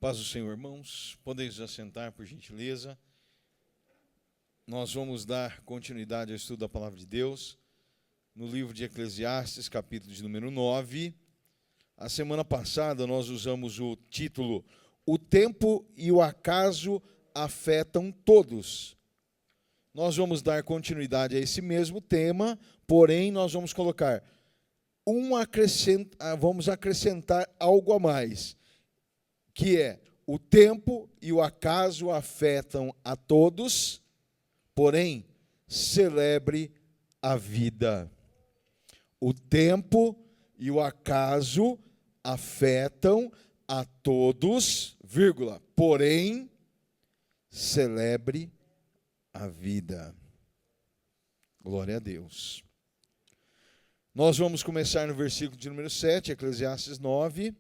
Paz do Senhor, irmãos. Podem se assentar, por gentileza. Nós vamos dar continuidade ao estudo da Palavra de Deus no livro de Eclesiastes, capítulo de número 9. A semana passada nós usamos o título O tempo e o acaso afetam todos. Nós vamos dar continuidade a esse mesmo tema, porém nós vamos colocar vamos acrescentar algo a mais, que é o tempo e o acaso afetam a todos, porém celebre a vida. O tempo e o acaso afetam a todos, vírgula, porém celebre a vida. Glória a Deus. Nós vamos começar no versículo de número 7, Eclesiastes 9,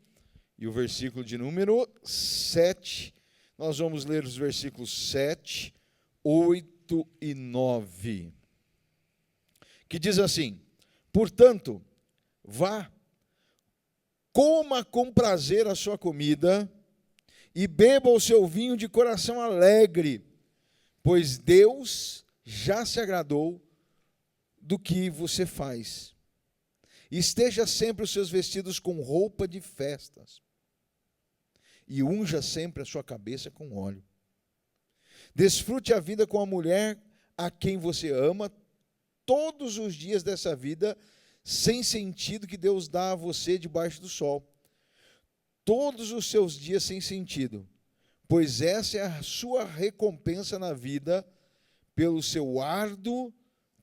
e o versículo de número 7. Nós vamos ler os versículos 7, 8 e 9. Que diz assim: portanto, vá, coma com prazer a sua comida e beba o seu vinho de coração alegre, pois Deus já se agradou do que você faz. Esteja sempre os seus vestidos com roupa de festas, e unja sempre a sua cabeça com óleo. Desfrute a vida com a mulher a quem você ama, todos os dias dessa vida sem sentido que Deus dá a você debaixo do sol. Todos os seus dias sem sentido, pois essa é a sua recompensa na vida pelo seu árduo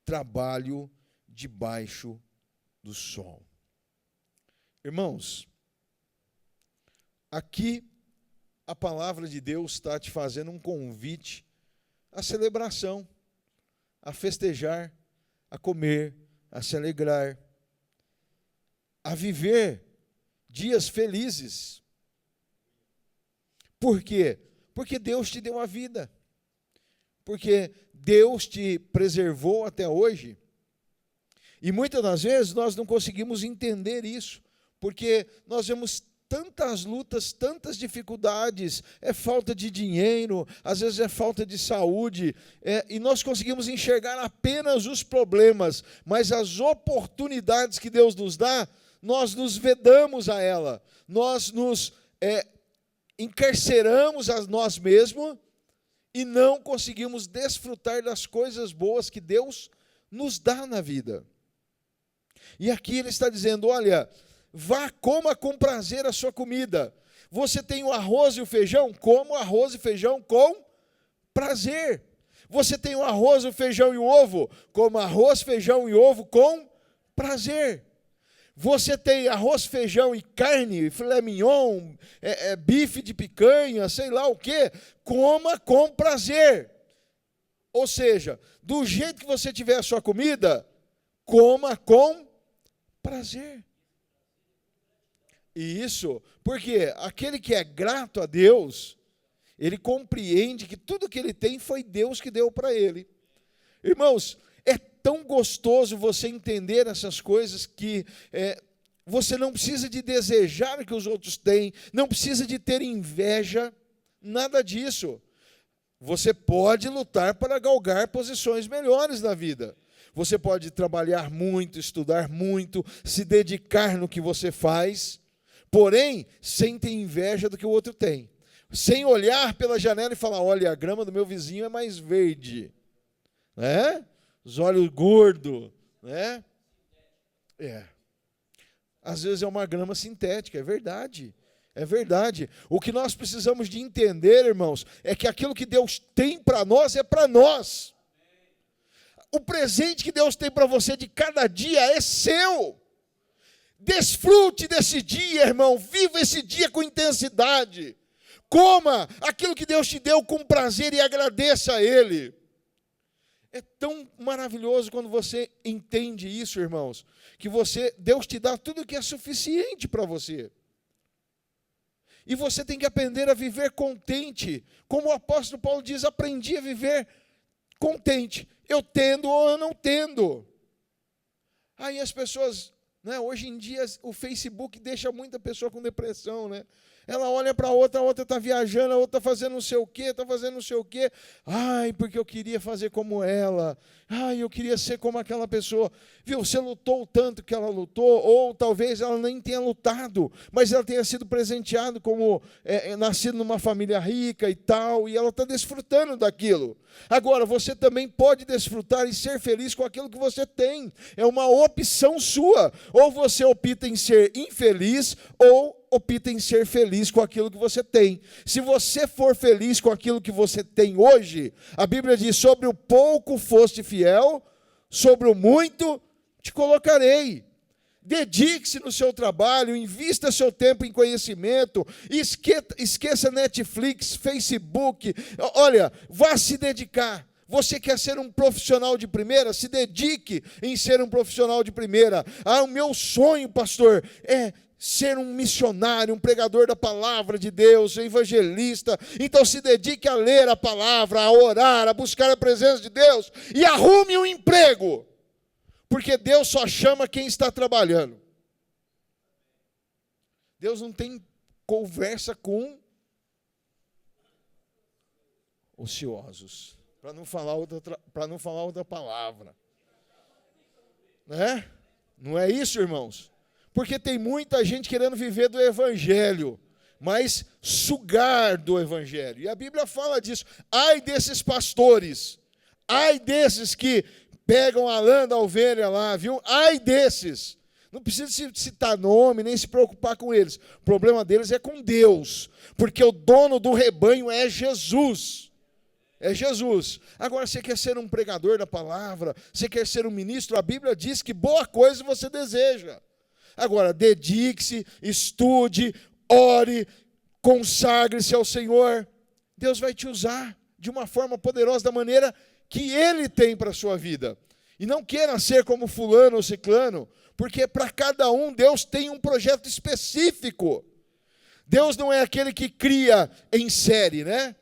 trabalho debaixo do sol. Irmãos, aqui a palavra de Deus está te fazendo um convite à celebração, a festejar, a comer, a se alegrar, a viver dias felizes. Por quê? Porque Deus te deu a vida, porque Deus te preservou até hoje. E muitas das vezes nós não conseguimos entender isso, porque nós vemos tantas lutas, tantas dificuldades, é falta de dinheiro, às vezes é falta de saúde, e nós conseguimos enxergar apenas os problemas, mas as oportunidades que Deus nos dá, nós nos vedamos a ela, nós nos encarceramos a nós mesmos e não conseguimos desfrutar das coisas boas que Deus nos dá na vida. E aqui ele está dizendo, olha, vá, coma com prazer a sua comida. Você tem o arroz e o feijão? Coma o arroz e feijão com prazer. Você tem o arroz, o feijão e o ovo? Coma arroz, feijão e ovo com prazer. Você tem arroz, feijão e carne, filé mignon, bife de picanha, sei lá o quê? Coma com prazer. Ou seja, do jeito que você tiver a sua comida, coma com prazer. E isso, porque aquele que é grato a Deus, ele compreende que tudo que ele tem foi Deus que deu para ele. Irmãos, é tão gostoso você entender essas coisas que você não precisa de desejar o que os outros têm, não precisa de ter inveja, nada disso. Você pode lutar para galgar posições melhores na vida. Você pode trabalhar muito, estudar muito, se dedicar no que você faz, porém, sem ter inveja do que o outro tem. Sem olhar pela janela e falar, olha, a grama do meu vizinho é mais verde. Né? Os olhos gordos. Né? Às vezes é uma grama sintética, é verdade. É verdade. O que nós precisamos de entender, irmãos, é que aquilo que Deus tem para nós é para nós. O presente que Deus tem para você de cada dia é seu. Desfrute desse dia, irmão. Viva esse dia com intensidade. Coma aquilo que Deus te deu com prazer e agradeça a Ele. É tão maravilhoso quando você entende isso, irmãos, que Deus te dá tudo que é suficiente para você. E você tem que aprender a viver contente. Como o apóstolo Paulo diz, aprendi a viver contente. Eu tendo ou eu não tendo. Aí as pessoas, né, hoje em dia o Facebook deixa muita pessoa com depressão, né? Ela olha para a outra está viajando, a outra está fazendo não sei o quê, está fazendo não sei o quê. Ai, porque eu queria fazer como ela. Ai, eu queria ser como aquela pessoa. Viu, você lutou o tanto que ela lutou, ou talvez ela nem tenha lutado, mas ela tenha sido presenteada como nascido numa família rica e tal, e ela está desfrutando daquilo. Agora, você também pode desfrutar e ser feliz com aquilo que você tem. É uma opção sua. Ou você opta em ser infeliz, ou opta em ser feliz com aquilo que você tem. Se você for feliz com aquilo que você tem hoje, a Bíblia diz, sobre o pouco foste fiel, sobre o muito te colocarei. Dedique-se no seu trabalho, invista seu tempo em conhecimento, esqueça Netflix, Facebook, olha, vá se dedicar. Você quer ser um profissional de primeira? Se dedique em ser um profissional de primeira. O meu sonho, pastor, é ser um missionário, um pregador da palavra de Deus, um evangelista. Então se dedique a ler a palavra, a orar, a buscar a presença de Deus e arrume um emprego. Porque Deus só chama quem está trabalhando. Deus não tem conversa com ociosos. Para não falar outra palavra. Né? Não é isso, irmãos? Porque tem muita gente querendo viver do evangelho, mas sugar do evangelho. E a Bíblia fala disso. Ai desses pastores, ai desses que pegam a lã da ovelha lá, viu? Ai desses. Não precisa citar nome, nem se preocupar com eles. O problema deles é com Deus, porque o dono do rebanho é Jesus. É Jesus. Agora, você quer ser um pregador da palavra, você quer ser um ministro, a Bíblia diz que boa coisa você deseja. Agora, dedique-se, estude, ore, consagre-se ao Senhor. Deus vai te usar de uma forma poderosa, da maneira que Ele tem para a sua vida. E não queira ser como fulano ou ciclano, porque para cada um Deus tem um projeto específico. Deus não é aquele que cria em série, né?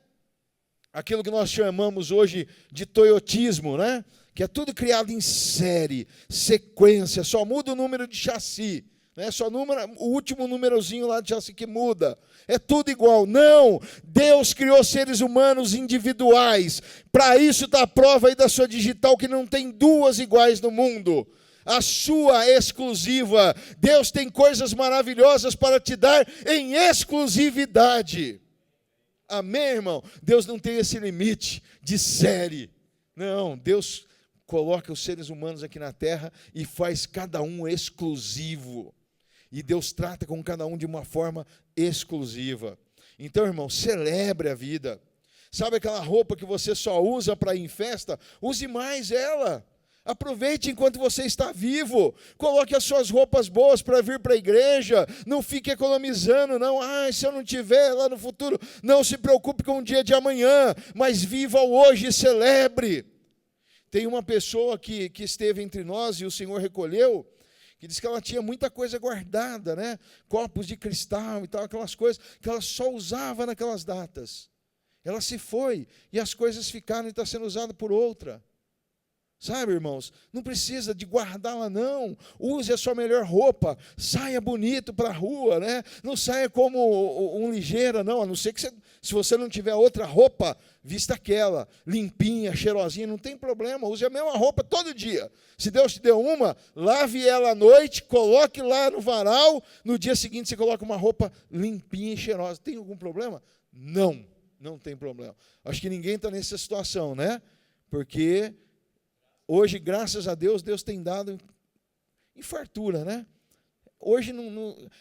Aquilo que nós chamamos hoje de toyotismo, né? Que é tudo criado em série, sequência, só muda o número de chassi, né? Só o último númerozinho lá de chassi que muda. É tudo igual. Não! Deus criou seres humanos individuais. Para isso está a prova aí da sua digital, que não tem duas iguais no mundo. A sua exclusiva. Deus tem coisas maravilhosas para te dar em exclusividade. Amém, irmão? Deus não tem esse limite de série. Não, Deus coloca os seres humanos aqui na terra e faz cada um exclusivo. E Deus trata com cada um de uma forma exclusiva. Então, irmão, celebre a vida. Sabe aquela roupa que você só usa para ir em festa? Use mais ela. Aproveite enquanto você está vivo. Coloque as suas roupas boas para vir para a igreja. Não fique economizando, não. Se eu não tiver lá no futuro, não se preocupe com o dia de amanhã. Mas viva o hoje e celebre. Tem uma pessoa que esteve entre nós e o Senhor recolheu, que disse que ela tinha muita coisa guardada, né? Copos de cristal e tal, aquelas coisas que ela só usava naquelas datas. Ela se foi e as coisas ficaram e está sendo usada por outra. Sabe, irmãos, não precisa de guardá-la, não. Use a sua melhor roupa, saia bonito para a rua, né? Não saia como um ligeira, não, a não ser que se você não tiver outra roupa, vista aquela, limpinha, cheirosinha, não tem problema, use a mesma roupa todo dia. Se Deus te deu uma, lave ela à noite, coloque lá no varal, no dia seguinte você coloca uma roupa limpinha e cheirosa. Tem algum problema? Não, não tem problema. Acho que ninguém está nessa situação, né? Porque hoje, graças a Deus, Deus tem dado em fartura, né? Hoje,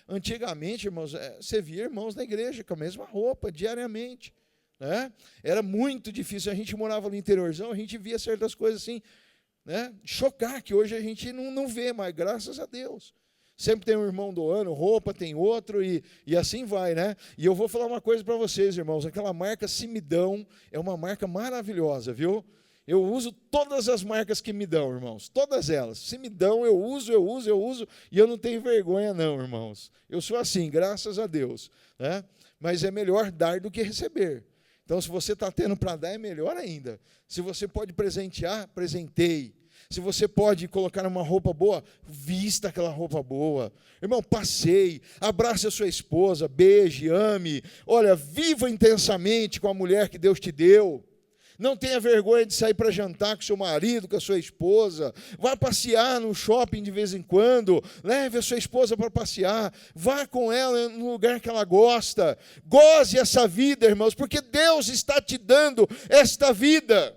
antigamente, irmãos, você via irmãos na igreja com a mesma roupa, diariamente. Né? Era muito difícil. A gente morava no interiorzão, a gente via certas coisas assim, né? Chocar, que hoje a gente não vê, mas graças a Deus. Sempre tem um irmão doando roupa, tem outro, e assim vai, né? E eu vou falar uma coisa para vocês, irmãos. Aquela marca Simidão é uma marca maravilhosa, viu? Eu uso todas as marcas que me dão, irmãos. Todas elas. Se me dão, eu uso. E eu não tenho vergonha, não, irmãos. Eu sou assim, graças a Deus. Né? Mas é melhor dar do que receber. Então, se você está tendo para dar, é melhor ainda. Se você pode presentear, presenteie. Se você pode colocar uma roupa boa, vista aquela roupa boa. Irmão, passeie, abrace a sua esposa, beije, ame. Olha, viva intensamente com a mulher que Deus te deu. Não tenha vergonha de sair para jantar com seu marido, com a sua esposa. Vá passear no shopping de vez em quando. Leve a sua esposa para passear. Vá com ela no lugar que ela gosta. Goze essa vida, irmãos, porque Deus está te dando esta vida.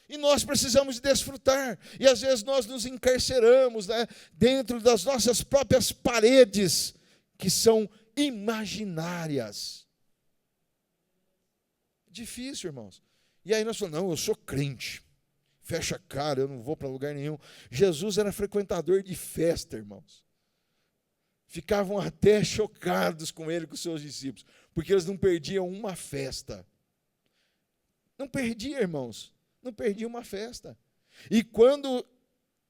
E nós precisamos desfrutar. E às vezes nós nos encarceramos, né, dentro das nossas próprias paredes, que são imaginárias. Difícil, irmãos. E aí nós falamos, não, eu sou crente. Fecha a cara, eu não vou para lugar nenhum. Jesus era frequentador de festa, irmãos. Ficavam até chocados com ele, com os seus discípulos, porque eles não perdiam uma festa. Não perdia, irmãos. Não perdia uma festa. E quando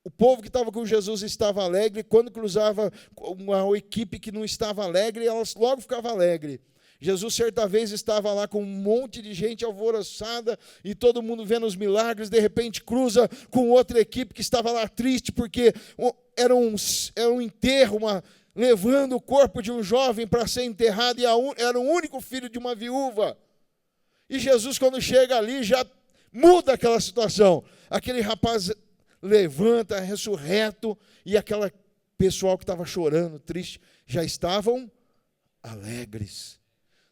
o povo que estava com Jesus estava alegre, quando cruzava uma equipe que não estava alegre, elas logo ficavam alegres. Jesus, certa vez, estava lá com um monte de gente alvoroçada e todo mundo vendo os milagres. De repente, cruza com outra equipe que estava lá triste, porque era um enterro, levando o corpo de um jovem para ser enterrado, e era o único filho de uma viúva. E Jesus, quando chega ali, já muda aquela situação. Aquele rapaz levanta, ressurreto, e aquela pessoal que estava chorando, triste, já estavam alegres.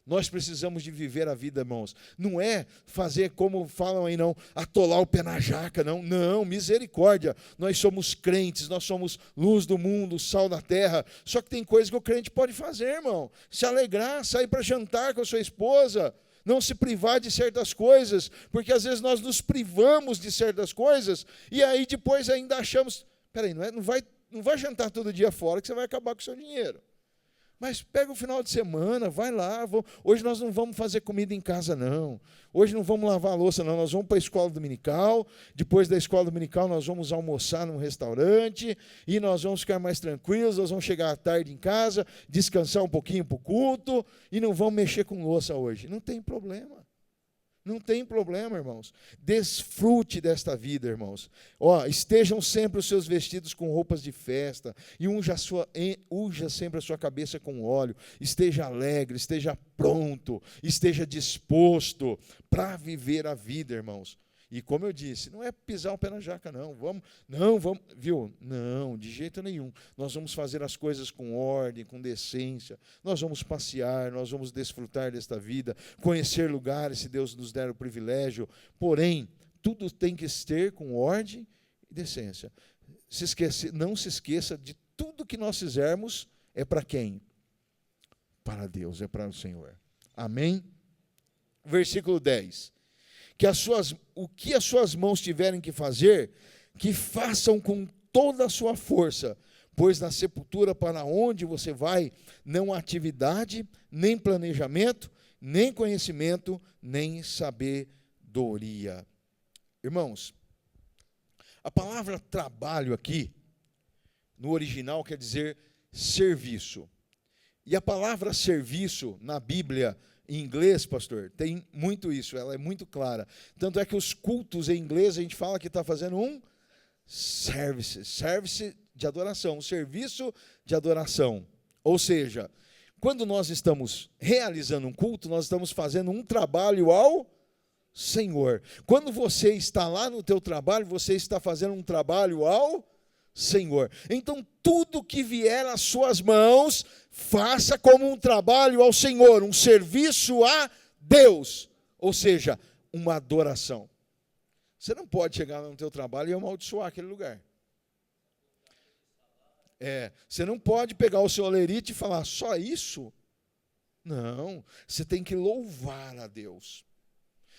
Nós precisamos de viver a vida, irmãos. Não é fazer como falam aí, não, atolar o pé na jaca, não. Não, misericórdia. Nós somos crentes, nós somos luz do mundo, sal da terra. Só que tem coisas que o crente pode fazer, irmão. Se alegrar, sair para jantar com a sua esposa. Não se privar de certas coisas, porque às vezes nós nos privamos de certas coisas e aí depois ainda achamos, peraí, não vai jantar todo dia fora que você vai acabar com o seu dinheiro. Mas pega o final de semana, vai lá. Hoje nós não vamos fazer comida em casa, não. Hoje não vamos lavar a louça, não. Nós vamos para a escola dominical. Depois da escola dominical, nós vamos almoçar num restaurante. E nós vamos ficar mais tranquilos. Nós vamos chegar à tarde em casa, descansar um pouquinho para o culto. E não vamos mexer com louça hoje. Não tem problema. Não tem problema, irmãos. Desfrute desta vida, irmãos. Estejam sempre os seus vestidos com roupas de festa. E unja sempre a sua cabeça com óleo. Esteja alegre, esteja pronto, esteja disposto para viver a vida, irmãos. E como eu disse, não é pisar o pé na jaca, não. Não, de jeito nenhum. Nós vamos fazer as coisas com ordem, com decência. Nós vamos passear, nós vamos desfrutar desta vida, conhecer lugares, se Deus nos der o privilégio. Porém, tudo tem que ter com ordem e decência. Não se esqueça de tudo que nós fizermos é para quem? Para Deus, é para o Senhor. Amém? Versículo 10. O que as suas mãos tiverem que fazer, que façam com toda a sua força, pois na sepultura para onde você vai, não há atividade, nem planejamento, nem conhecimento, nem sabedoria. Irmãos, a palavra trabalho aqui, no original, quer dizer serviço. E a palavra serviço, na Bíblia, em inglês, pastor, tem muito isso, ela é muito clara. Tanto é que os cultos em inglês, a gente fala que está fazendo um service de adoração, um serviço de adoração. Ou seja, quando nós estamos realizando um culto, nós estamos fazendo um trabalho ao Senhor. Quando você está lá no teu trabalho, você está fazendo um trabalho ao Senhor. Então, tudo que vier às suas mãos, faça como um trabalho ao Senhor, um serviço a Deus, ou seja, uma adoração. Você não pode chegar no teu trabalho e amaldiçoar aquele lugar. Você não pode pegar o seu olerite e falar, só isso? Não, você tem que louvar a Deus.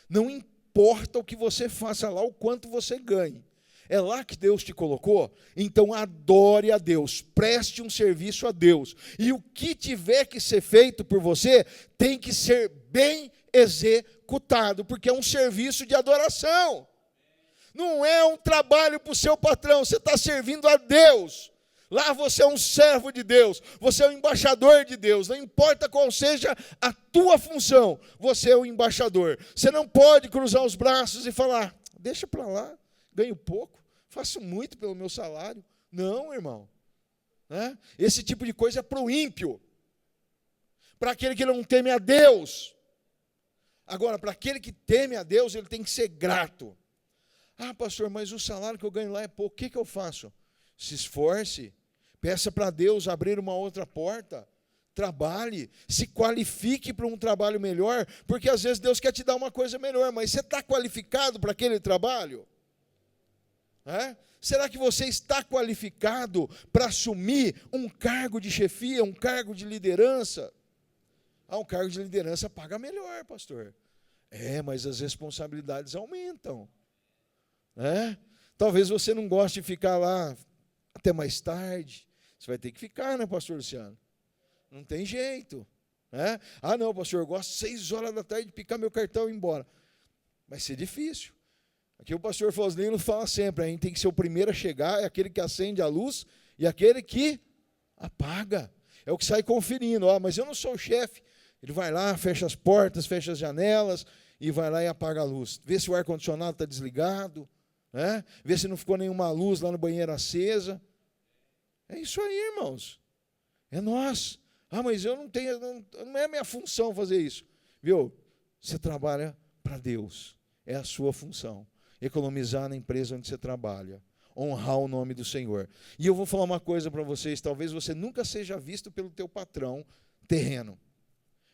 Não importa o que você faça lá, o quanto você ganhe. É lá que Deus te colocou? Então adore a Deus, preste um serviço a Deus. E o que tiver que ser feito por você, tem que ser bem executado, porque é um serviço de adoração. Não é um trabalho para o seu patrão, você está servindo a Deus. Lá você é um servo de Deus, você é um embaixador de Deus, não importa qual seja a tua função, você é o embaixador. Você não pode cruzar os braços e falar, deixa para lá, ganho pouco. Faço muito pelo meu salário. Não, irmão. Né? Esse tipo de coisa é para o ímpio. Para aquele que não teme a Deus. Agora, para aquele que teme a Deus, ele tem que ser grato. Ah, pastor, mas o salário que eu ganho lá é pouco. O que eu faço? Se esforce. Peça para Deus abrir uma outra porta. Trabalhe. Se qualifique para um trabalho melhor. Porque às vezes Deus quer te dar uma coisa melhor. Mas você está qualificado para aquele trabalho? Será que você está qualificado para assumir um cargo de chefia, um cargo de liderança? Um cargo de liderança paga melhor, pastor. Mas as responsabilidades aumentam. Talvez você não goste de ficar lá até mais tarde. Você vai ter que ficar, né, pastor Luciano? Não tem jeito. Ah, não, pastor, eu gosto 6 horas da tarde de picar meu cartão e ir embora. Vai ser difícil. Aqui o pastor Foslino fala sempre, a gente tem que ser o primeiro a chegar, é aquele que acende a luz e aquele que apaga. É o que sai conferindo. Mas eu não sou o chefe. Ele vai lá, fecha as portas, fecha as janelas e vai lá e apaga a luz. Vê se o ar-condicionado está desligado, vê se não ficou nenhuma luz lá no banheiro acesa. É isso aí, irmãos. É nós. Mas eu não tenho, não é minha função fazer isso. Viu? Você trabalha para Deus. É a sua função. Economizar na empresa onde você trabalha. Honrar o nome do Senhor. E eu vou falar uma coisa para vocês. Talvez você nunca seja visto pelo teu patrão terreno.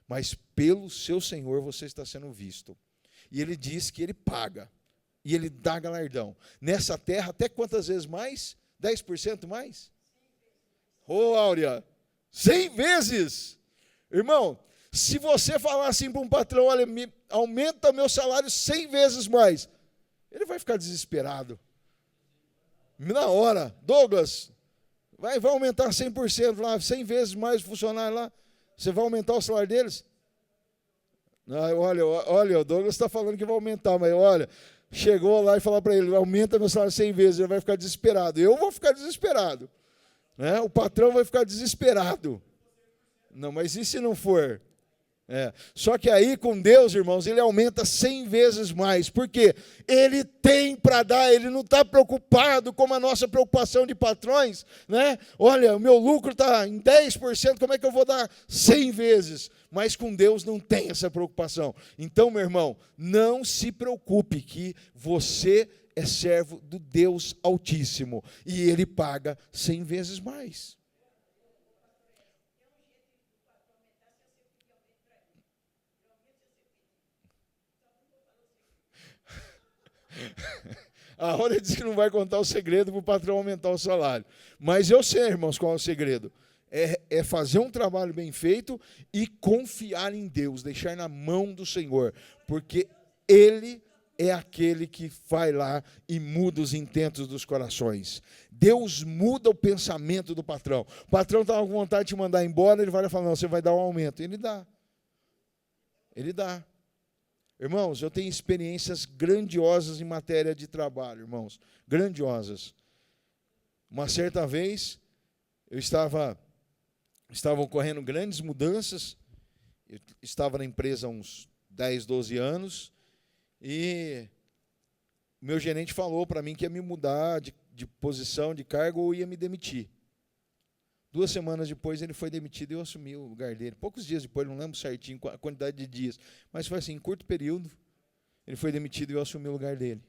Mas pelo seu Senhor você está sendo visto. E Ele diz que Ele paga. E Ele dá galardão. Nessa terra, até quantas vezes mais? 10% mais? Áurea, 100 vezes. Irmão, se você falar assim para um patrão, olha, aumenta meu salário 100 vezes mais, ele vai ficar desesperado. Na hora, Douglas, vai aumentar 100% lá, 100 vezes mais o funcionário lá, você vai aumentar o salário deles? Não, olha, o Douglas está falando que vai aumentar, mas olha, chegou lá e falou para ele, aumenta meu salário 100 vezes, ele vai ficar desesperado. Eu vou ficar desesperado. O patrão vai ficar desesperado. Não, mas e se não for? Só que aí com Deus, irmãos, Ele aumenta 100 vezes mais. Por quê? Ele tem para dar, Ele não está preocupado como a nossa preocupação de patrões. Olha, o meu lucro está em 10%, como é que eu vou dar 100 vezes? Mas com Deus não tem essa preocupação. Então, meu irmão, não se preocupe que você é servo do Deus Altíssimo. E Ele paga 100 vezes mais. A Rônia disse que não vai contar o segredo para o patrão aumentar o salário. Mas eu sei, irmãos, qual é o segredo. É fazer um trabalho bem feito e confiar em Deus, deixar na mão do Senhor. Porque Ele é aquele que vai lá e muda os intentos dos corações. Deus muda o pensamento do patrão. O patrão estava com vontade de te mandar embora, ele vai lá e fala, não, você vai dar um aumento. Ele dá. Ele dá. Irmãos, eu tenho experiências grandiosas em matéria de trabalho, irmãos. Grandiosas. Uma certa vez, estavam ocorrendo grandes mudanças. Eu estava na empresa há uns 10, 12 anos. E meu gerente falou para mim que ia me mudar de posição, de cargo, ou ia me demitir. 2 semanas depois ele foi demitido e eu assumi o lugar dele. Poucos dias depois, não lembro certinho a quantidade de dias, mas foi assim, em curto período, ele foi demitido e eu assumi o lugar dele.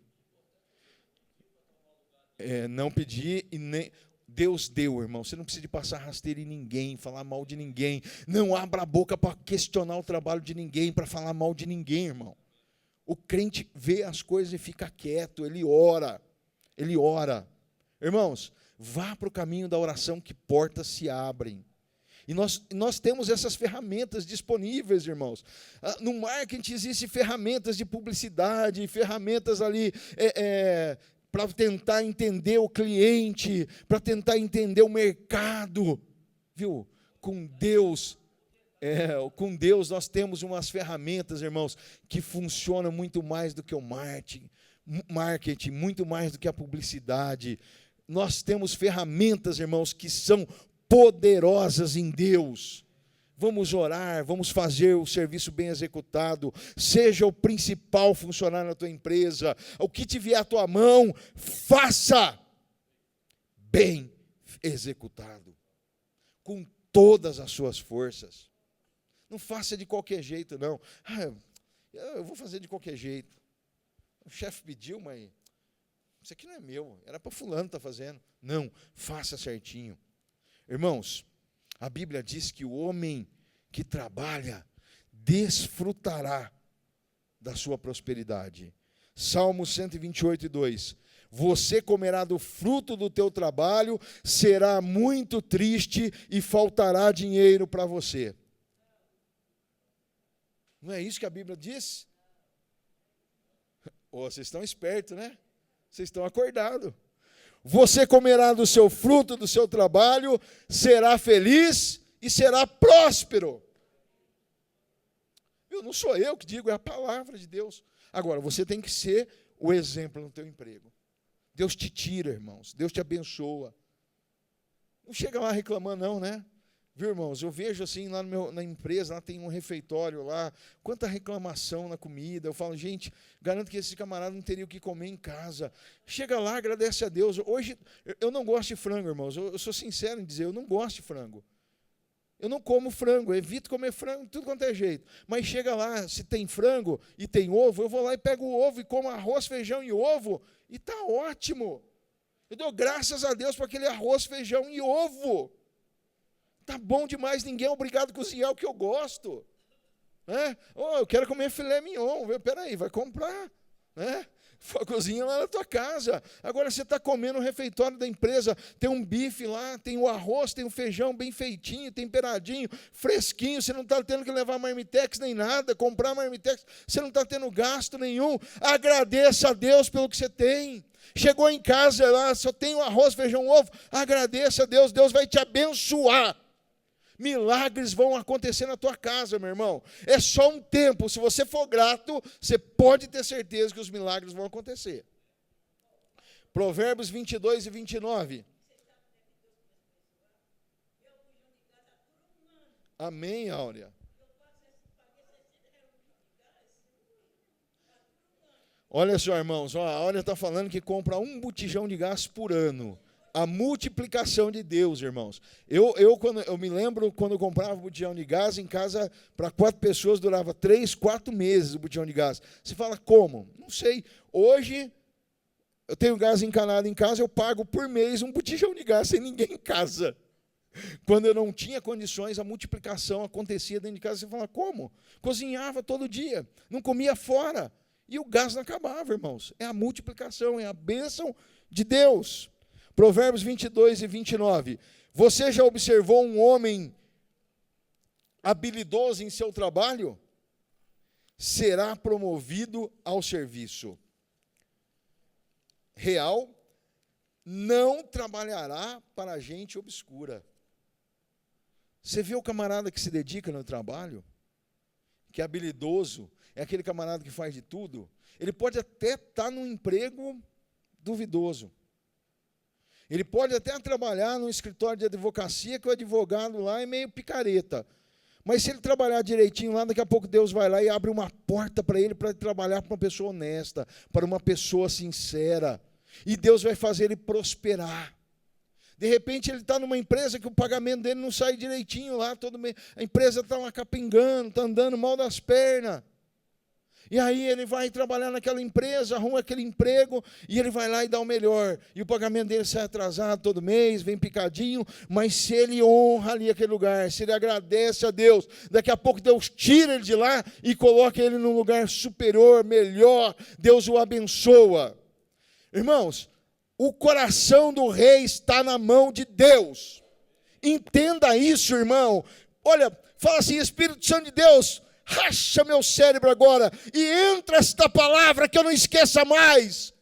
Não pedi e nem... Deus deu, irmão. Você não precisa de passar rasteira em ninguém, falar mal de ninguém. Não abra a boca para questionar o trabalho de ninguém, para falar mal de ninguém, irmão. O crente vê as coisas e fica quieto, ele ora. Ele ora. Irmãos, vá para o caminho da oração que portas se abrem. E nós temos essas ferramentas disponíveis, irmãos. No marketing existem ferramentas de publicidade, ferramentas ali para tentar entender o cliente, para tentar entender o mercado. Viu? Com Deus nós temos umas ferramentas, irmãos, que funcionam muito mais do que o marketing, muito mais do que a publicidade. Nós temos ferramentas, irmãos, que são poderosas em Deus. Vamos orar, vamos fazer o serviço bem executado. Seja o principal funcionário na tua empresa. O que te vier à tua mão, faça bem executado, com todas as suas forças. Não faça de qualquer jeito, não. Eu vou fazer de qualquer jeito. O chefe pediu, mas isso aqui não é meu, era para fulano estar fazendo. Não, faça certinho. Irmãos, a Bíblia diz que o homem que trabalha desfrutará da sua prosperidade. Salmo 128:2. Você comerá do fruto do teu trabalho, será muito triste e faltará dinheiro para você. Não é isso que a Bíblia diz? Vocês estão espertos, né? Vocês estão acordados. Você comerá do seu fruto, do seu trabalho, será feliz e será próspero. Não sou eu que digo, é a palavra de Deus. Agora, você tem que ser o exemplo no teu emprego. Deus te tira, irmãos. Deus te abençoa. Não chega lá reclamando, não, né? Viu, irmãos? Eu vejo assim, lá na empresa, lá tem um refeitório lá, quanta reclamação na comida. Eu falo, gente, garanto que esse camarada não teria o que comer em casa. Chega lá, agradece a Deus. Hoje, eu não gosto de frango, irmãos. Eu sou sincero em dizer, eu não gosto de frango. Eu não como frango, eu evito comer frango de tudo quanto é jeito. Mas chega lá, se tem frango e tem ovo, eu vou lá e pego o ovo e como arroz, feijão e ovo, e está ótimo. Eu dou graças a Deus por aquele arroz, feijão e ovo. Está bom demais, ninguém é obrigado a cozinhar o que eu gosto. Né? Eu quero comer filé mignon. Espera aí, vai comprar. Né? Cozinha lá na tua casa. Agora você está comendo o refeitório da empresa, tem um bife lá, tem o arroz, tem o feijão bem feitinho, temperadinho, fresquinho, você não está tendo que levar marmitex nem nada, comprar marmitex, você não está tendo gasto nenhum. Agradeça a Deus pelo que você tem. Chegou em casa lá, só tem o arroz, feijão, ovo, agradeça a Deus, Deus vai te abençoar. Milagres vão acontecer na tua casa, meu irmão. É só um tempo. Se você for grato, você pode ter certeza que os milagres vão acontecer. Provérbios 22:29. Amém, Áurea. Olha só, irmãos, a Áurea está falando que compra um botijão de gás por ano. A multiplicação de Deus, irmãos. Eu me lembro quando eu comprava o botijão de gás em casa, para 4 pessoas, durava 3, 4 meses o botijão de gás. Você fala, como? Não sei. Hoje, eu tenho gás encanado em casa, eu pago por mês um botijão de gás sem ninguém em casa. Quando eu não tinha condições, a multiplicação acontecia dentro de casa. Você fala, como? Cozinhava todo dia, não comia fora. E o gás não acabava, irmãos. É a multiplicação, é a bênção de Deus. Provérbios 22:29. Você já observou um homem habilidoso em seu trabalho? Será promovido ao serviço. Real, não trabalhará para gente obscura. Você vê o camarada que se dedica no trabalho, que é habilidoso, é aquele camarada que faz de tudo. Ele pode até estar num emprego duvidoso. Ele pode até trabalhar num escritório de advocacia, que o advogado lá é meio picareta. Mas se ele trabalhar direitinho lá, daqui a pouco Deus vai lá e abre uma porta para ele, para trabalhar para uma pessoa honesta, para uma pessoa sincera. E Deus vai fazer ele prosperar. De repente ele está numa empresa que o pagamento dele não sai direitinho lá, todo mês. A empresa está lá capengando, está andando mal das pernas. E aí ele vai trabalhar naquela empresa, arruma aquele emprego, e ele vai lá e dá o melhor. E o pagamento dele sai atrasado todo mês, vem picadinho, mas se ele honra ali aquele lugar, se ele agradece a Deus, daqui a pouco Deus tira ele de lá e coloca ele num lugar superior, melhor, Deus o abençoa. Irmãos, o coração do rei está na mão de Deus. Entenda isso, irmão. Olha, fala assim, Espírito Santo de Deus, racha meu cérebro agora e entra esta palavra que eu não esqueça mais.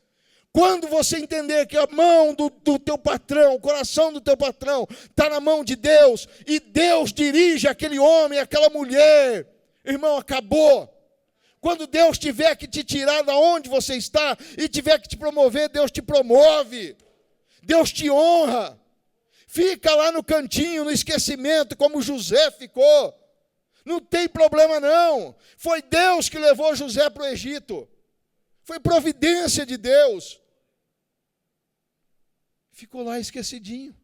Quando você entender que a mão do teu patrão, o coração do teu patrão está na mão de Deus e Deus dirige aquele homem, aquela mulher, irmão, acabou. Quando Deus tiver que te tirar da onde você está e tiver que te promover, Deus te promove. Deus te honra. Fica lá no cantinho, no esquecimento, como José ficou. Não tem problema não. Foi Deus que levou José para o Egito. Foi providência de Deus. Ficou lá esquecidinho.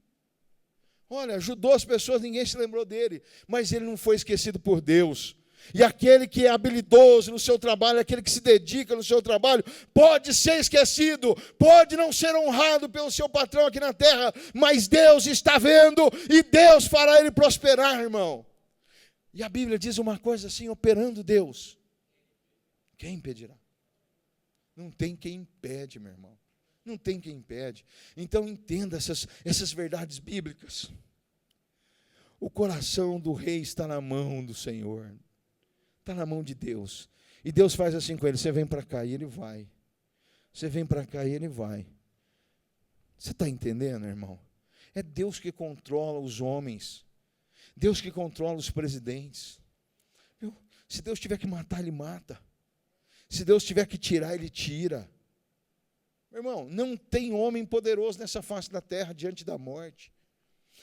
Olha, ajudou as pessoas, ninguém se lembrou dele. Mas ele não foi esquecido por Deus. E aquele que é habilidoso no seu trabalho, aquele que se dedica no seu trabalho, pode ser esquecido, pode não ser honrado pelo seu patrão aqui na terra, mas Deus está vendo e Deus fará ele prosperar, irmão. E a Bíblia diz uma coisa assim, operando Deus, quem impedirá? Não tem quem impede, meu irmão. Não tem quem impede. Então entenda essas verdades bíblicas. O coração do rei está na mão do Senhor. Está na mão de Deus. E Deus faz assim com ele. Você vem para cá e ele vai. Você vem para cá e ele vai. Você está entendendo, irmão? É Deus que controla os homens. Deus que controla os presidentes. Viu? Se Deus tiver que matar, ele mata. Se Deus tiver que tirar, ele tira. Meu irmão, não tem homem poderoso nessa face da terra diante da morte.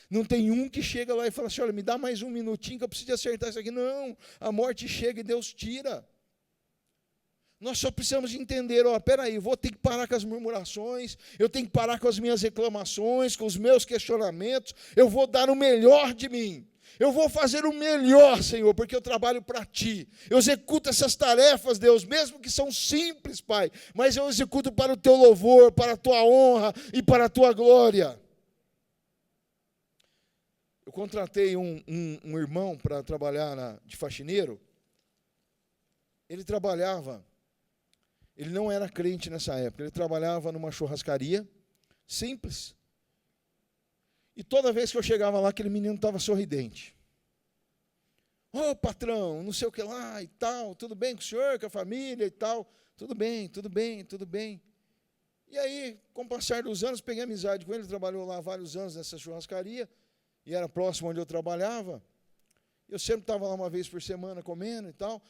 Não tem um que chega lá e fala assim, olha, me dá mais um minutinho que eu preciso acertar isso aqui. Não, a morte chega e Deus tira. Nós só precisamos entender, peraí, eu vou ter que parar com as murmurações, eu tenho que parar com as minhas reclamações, com os meus questionamentos, eu vou dar o melhor de mim. Eu vou fazer o melhor, Senhor, porque eu trabalho para Ti. Eu executo essas tarefas, Deus, mesmo que são simples, Pai, mas eu executo para o Teu louvor, para a Tua honra e para a Tua glória. Eu contratei um irmão para trabalhar de faxineiro. Ele não era crente nessa época, ele trabalhava numa churrascaria, simples. E toda vez que eu chegava lá, aquele menino estava sorridente. Ô, patrão, não sei o que lá e tal, tudo bem com o senhor, com a família e tal? Tudo bem, tudo bem, tudo bem. E aí, com o passar dos anos, peguei amizade com ele, trabalhou lá vários anos nessa churrascaria, e era próximo onde eu trabalhava. Eu sempre estava lá uma vez por semana comendo e tal.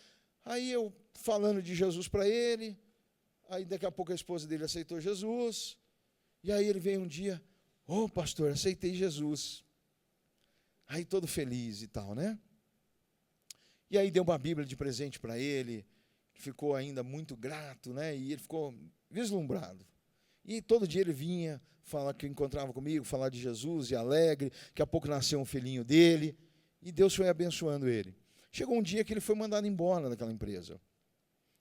Aí eu falando de Jesus para ele, aí daqui a pouco a esposa dele aceitou Jesus, e aí ele veio um dia, ô pastor, aceitei Jesus. Aí todo feliz e tal, né? E aí deu uma Bíblia de presente para ele, ficou ainda muito grato, né? E ele ficou vislumbrado. E todo dia ele vinha, falar que encontrava comigo, falar de Jesus, e alegre, daqui a pouco nasceu um filhinho dele, e Deus foi abençoando ele. Chegou um dia que ele foi mandado embora daquela empresa.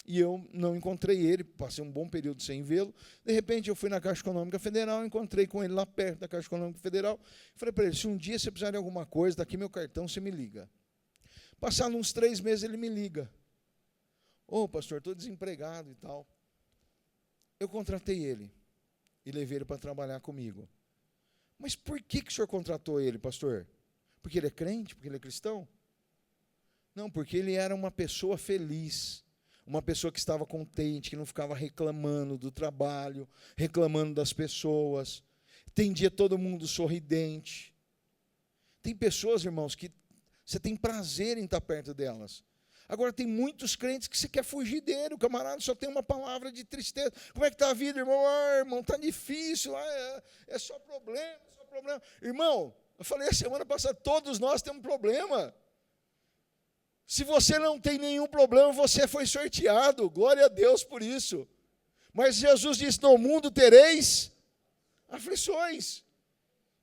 E eu não encontrei ele, passei um bom período sem vê-lo. De repente, eu fui na Caixa Econômica Federal, encontrei com ele lá perto da Caixa Econômica Federal. Falei para ele, se um dia você precisar de alguma coisa, daqui meu cartão, você me liga. Passados uns 3 meses, ele me liga. Ô, pastor, estou desempregado e tal. Eu contratei ele e levei ele para trabalhar comigo. Mas por que o senhor contratou ele, pastor? Porque ele é crente? Porque ele é cristão? Não, porque ele era uma pessoa feliz. Uma pessoa que estava contente, que não ficava reclamando do trabalho, reclamando das pessoas. Atendia todo mundo sorridente. Tem pessoas, irmãos, que você tem prazer em estar perto delas. Agora, tem muitos crentes que você quer fugir dele. O camarada só tem uma palavra de tristeza. Como é que está a vida, irmão? Irmão, está difícil. É só problema, é só problema. Irmão, eu falei a semana passada, todos nós temos problema. Se você não tem nenhum problema, você foi sorteado. Glória a Deus por isso. Mas Jesus disse, no mundo tereis aflições.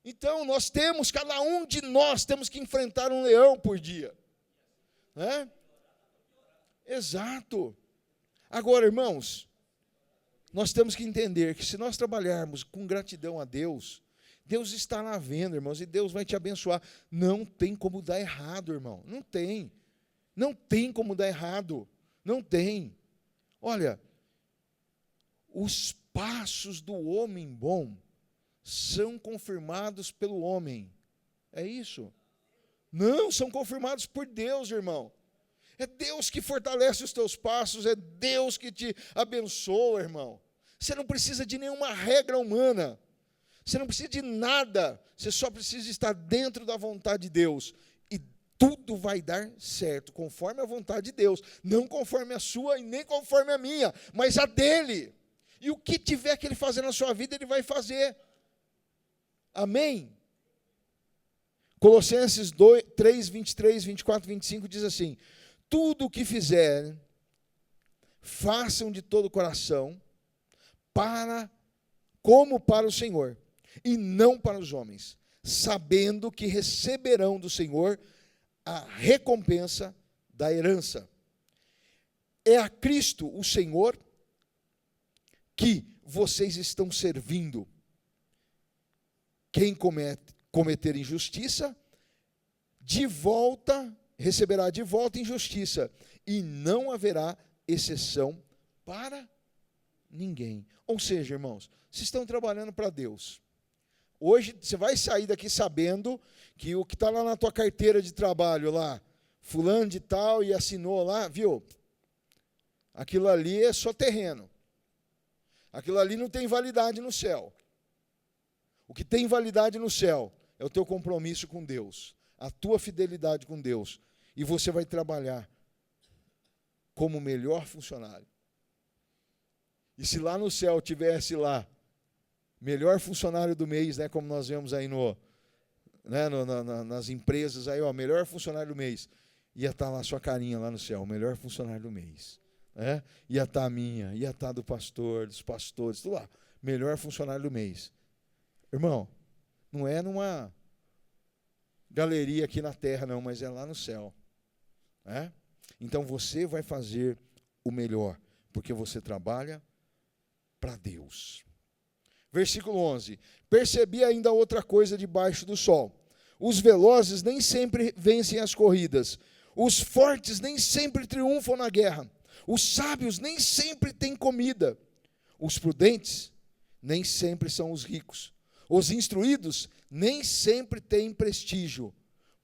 Então, cada um de nós temos que enfrentar um leão por dia. Né? Exato. Agora, irmãos, nós temos que entender que se nós trabalharmos com gratidão a Deus, Deus estará vendo, irmãos, e Deus vai te abençoar. Não tem como dar errado, irmão. Não tem. Não tem como dar errado. Não tem. Olha, os passos do homem bom são confirmados pelo homem. É isso? Não, são confirmados por Deus, irmão. É Deus que fortalece os teus passos, é Deus que te abençoa, irmão. Você não precisa de nenhuma regra humana. Você não precisa de nada. Você só precisa estar dentro da vontade de Deus. E tudo vai dar certo, conforme a vontade de Deus. Não conforme a sua e nem conforme a minha, mas a dele. E o que tiver que ele fazer na sua vida, ele vai fazer. Amém? Colossenses 3, 23, 24, 25 diz assim: tudo o que fizerem, façam de todo o coração, como para o Senhor, e não para os homens, sabendo que receberão do Senhor a recompensa da herança. É a Cristo, o Senhor, que vocês estão servindo. Quem cometer injustiça, receberá de volta injustiça, e não haverá exceção para ninguém. Ou seja, irmãos, vocês estão trabalhando para Deus. Hoje você vai sair daqui sabendo que o que está lá na tua carteira de trabalho, lá, fulano de tal, e assinou lá, viu? Aquilo ali é só terreno. Aquilo ali não tem validade no céu. O que tem validade no céu é o teu compromisso com Deus, a tua fidelidade com Deus. E você vai trabalhar como melhor funcionário. E se lá no céu tivesse lá, melhor funcionário do mês, né, como nós vemos aí nas empresas, aí, ó, melhor funcionário do mês, ia estar lá a sua carinha lá no céu, melhor funcionário do mês. Né? Ia estar a minha, ia estar do pastor, dos pastores, tudo lá, melhor funcionário do mês. Irmão, não é numa galeria aqui na terra, não, mas é lá no céu. Né? Então você vai fazer o melhor, porque você trabalha para Deus. Versículo 11. Percebi ainda outra coisa debaixo do sol. Os velozes nem sempre vencem as corridas. Os fortes nem sempre triunfam na guerra. Os sábios nem sempre têm comida. Os prudentes nem sempre são os ricos. Os instruídos nem sempre têm prestígio,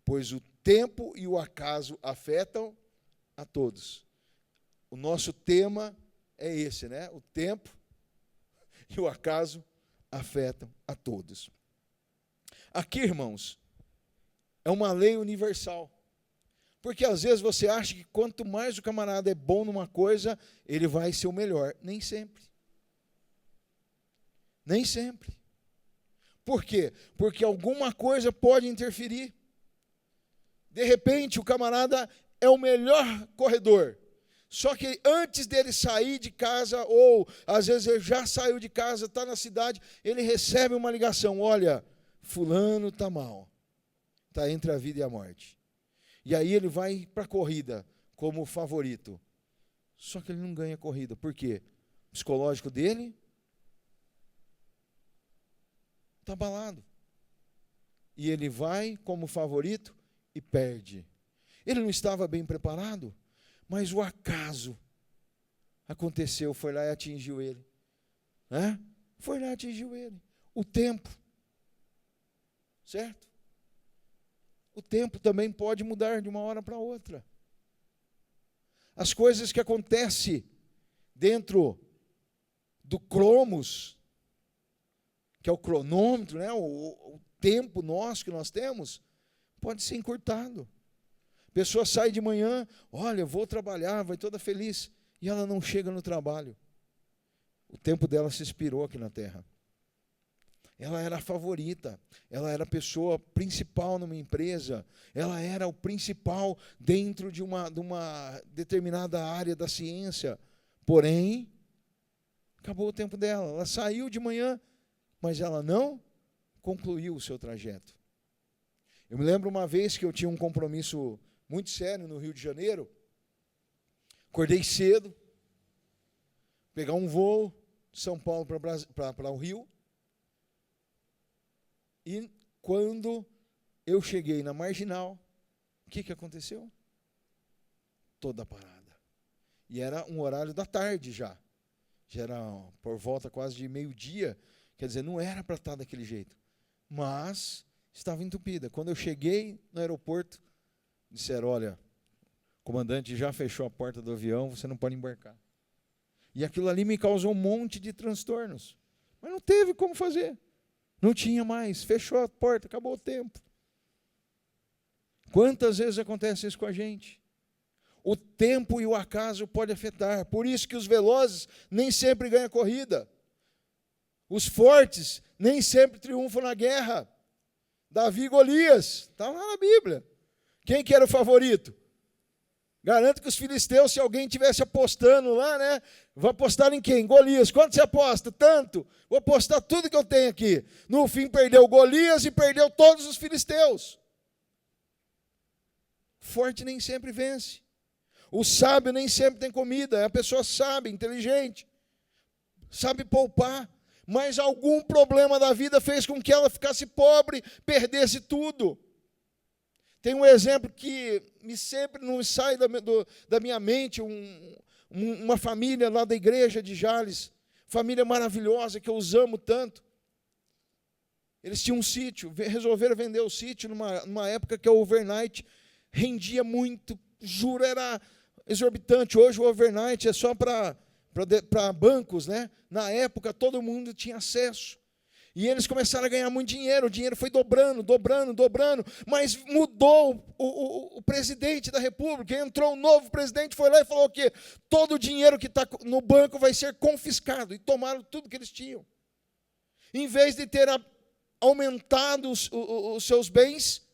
pois o tempo e o acaso afetam a todos. O nosso tema é esse, né? O tempo e o acaso afetam a todos. Aqui, irmãos, é uma lei universal. Porque às vezes você acha que quanto mais o camarada é bom numa coisa, ele vai ser o melhor. Nem sempre. Nem sempre. Por quê? Porque alguma coisa pode interferir. De repente, o camarada é o melhor corredor. Só que antes dele sair de casa, ou às vezes ele já saiu de casa, está na cidade, ele recebe uma ligação: olha, fulano está mal, está entre a vida e a morte. E aí ele vai para a corrida como favorito. Só que ele não ganha a corrida. Por quê? O psicológico dele está abalado. E ele vai como favorito e perde. Ele não estava bem preparado, mas o acaso aconteceu, foi lá e atingiu ele. Né? Foi lá e atingiu ele. O tempo. Certo? O tempo também pode mudar de uma hora para outra. As coisas que acontecem dentro do cromos, que é o cronômetro, né? o tempo nosso que nós temos, pode ser encurtado. A pessoa sai de manhã, olha, vou trabalhar, vai toda feliz, e ela não chega no trabalho. O tempo dela se expirou aqui na terra. Ela era a favorita, ela era a pessoa principal numa empresa, ela era o principal dentro de uma determinada área da ciência. Porém, acabou o tempo dela. Ela saiu de manhã, mas ela não concluiu o seu trajeto. Eu me lembro uma vez que eu tinha um compromisso muito sério no Rio de Janeiro. Acordei cedo, pegar um voo de São Paulo para o Rio. E quando eu cheguei na Marginal, o que aconteceu? Toda parada. E era um horário da tarde já. Já era por volta quase de meio-dia. Quer dizer, não era para estar daquele jeito. Mas estava entupida. Quando eu cheguei no aeroporto, disseram: olha, o comandante já fechou a porta do avião, você não pode embarcar. E aquilo ali me causou um monte de transtornos. Mas não teve como fazer. Não tinha mais, fechou a porta, acabou o tempo. Quantas vezes acontece isso com a gente? O tempo e o acaso podem afetar. Por isso que os velozes nem sempre ganham a corrida. Os fortes nem sempre triunfam na guerra. Davi e Golias, está lá na Bíblia. Quem que era o favorito? Garanto que os filisteus, se alguém estivesse apostando lá, né? Vou apostar em quem? Golias. Quanto você aposta? Tanto. Vou apostar tudo que eu tenho aqui. No fim, perdeu Golias e perdeu todos os filisteus. Forte nem sempre vence. O sábio nem sempre tem comida. É a pessoa sábia, inteligente. Sabe poupar. Mas algum problema da vida fez com que ela ficasse pobre, perdesse tudo. Tem um exemplo que sempre não sai da minha mente, uma família lá da igreja de Jales, família maravilhosa, que eu os amo tanto. Eles tinham um sítio, resolveram vender o sítio numa época que o overnight rendia muito, juro, era exorbitante. Hoje o overnight é só para bancos, né? Na época todo mundo tinha acesso. E eles começaram a ganhar muito dinheiro, o dinheiro foi dobrando, mas mudou o presidente da República, entrou um novo presidente, foi lá e falou que todo o dinheiro que está no banco vai ser confiscado, e tomaram tudo que eles tinham. Em vez de ter aumentado os seus bens,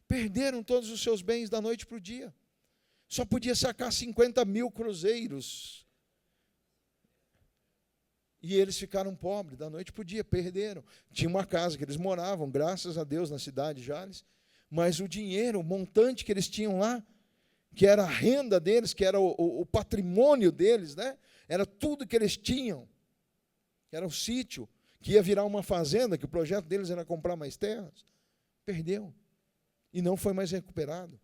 perderam todos os seus bens da noite para o dia. Só podia sacar 50 mil cruzeiros. E eles ficaram pobres, da noite para o dia, perderam. Tinha uma casa que eles moravam, graças a Deus, na cidade de Jales, mas o dinheiro, o montante que eles tinham lá, que era a renda deles, que era o patrimônio deles, né? Era tudo que eles tinham, que era o sítio, que ia virar uma fazenda, que o projeto deles era comprar mais terras, perdeu, e não foi mais recuperado.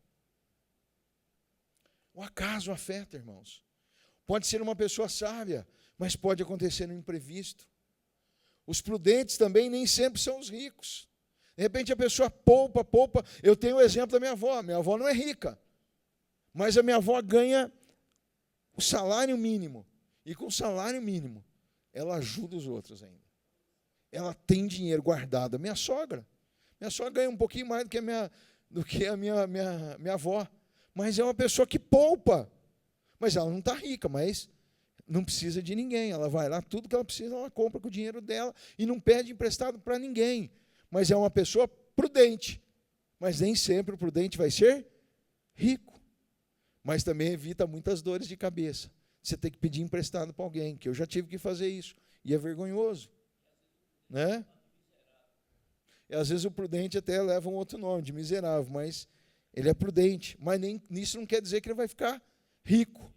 O acaso afeta, irmãos. Pode ser uma pessoa sábia, mas pode acontecer no imprevisto. Os prudentes também nem sempre são os ricos. De repente a pessoa poupa. Eu tenho o exemplo da minha avó. Minha avó não é rica, mas a minha avó ganha o salário mínimo. E com o salário mínimo, ela ajuda os outros ainda. Ela tem dinheiro guardado. Minha sogra ganha um pouquinho mais do que a minha avó. Mas é uma pessoa que poupa. Mas ela não está rica, mas não precisa de ninguém. Ela vai lá, tudo que ela precisa, ela compra com o dinheiro dela e não pede emprestado para ninguém. Mas é uma pessoa prudente. Mas nem sempre o prudente vai ser rico. Mas também evita muitas dores de cabeça. Você tem que pedir emprestado para alguém, que eu já tive que fazer isso. E é vergonhoso. Né? E às vezes o prudente até leva um outro nome, de miserável, mas ele é prudente. Mas nem, isso não quer dizer que ele vai ficar rico.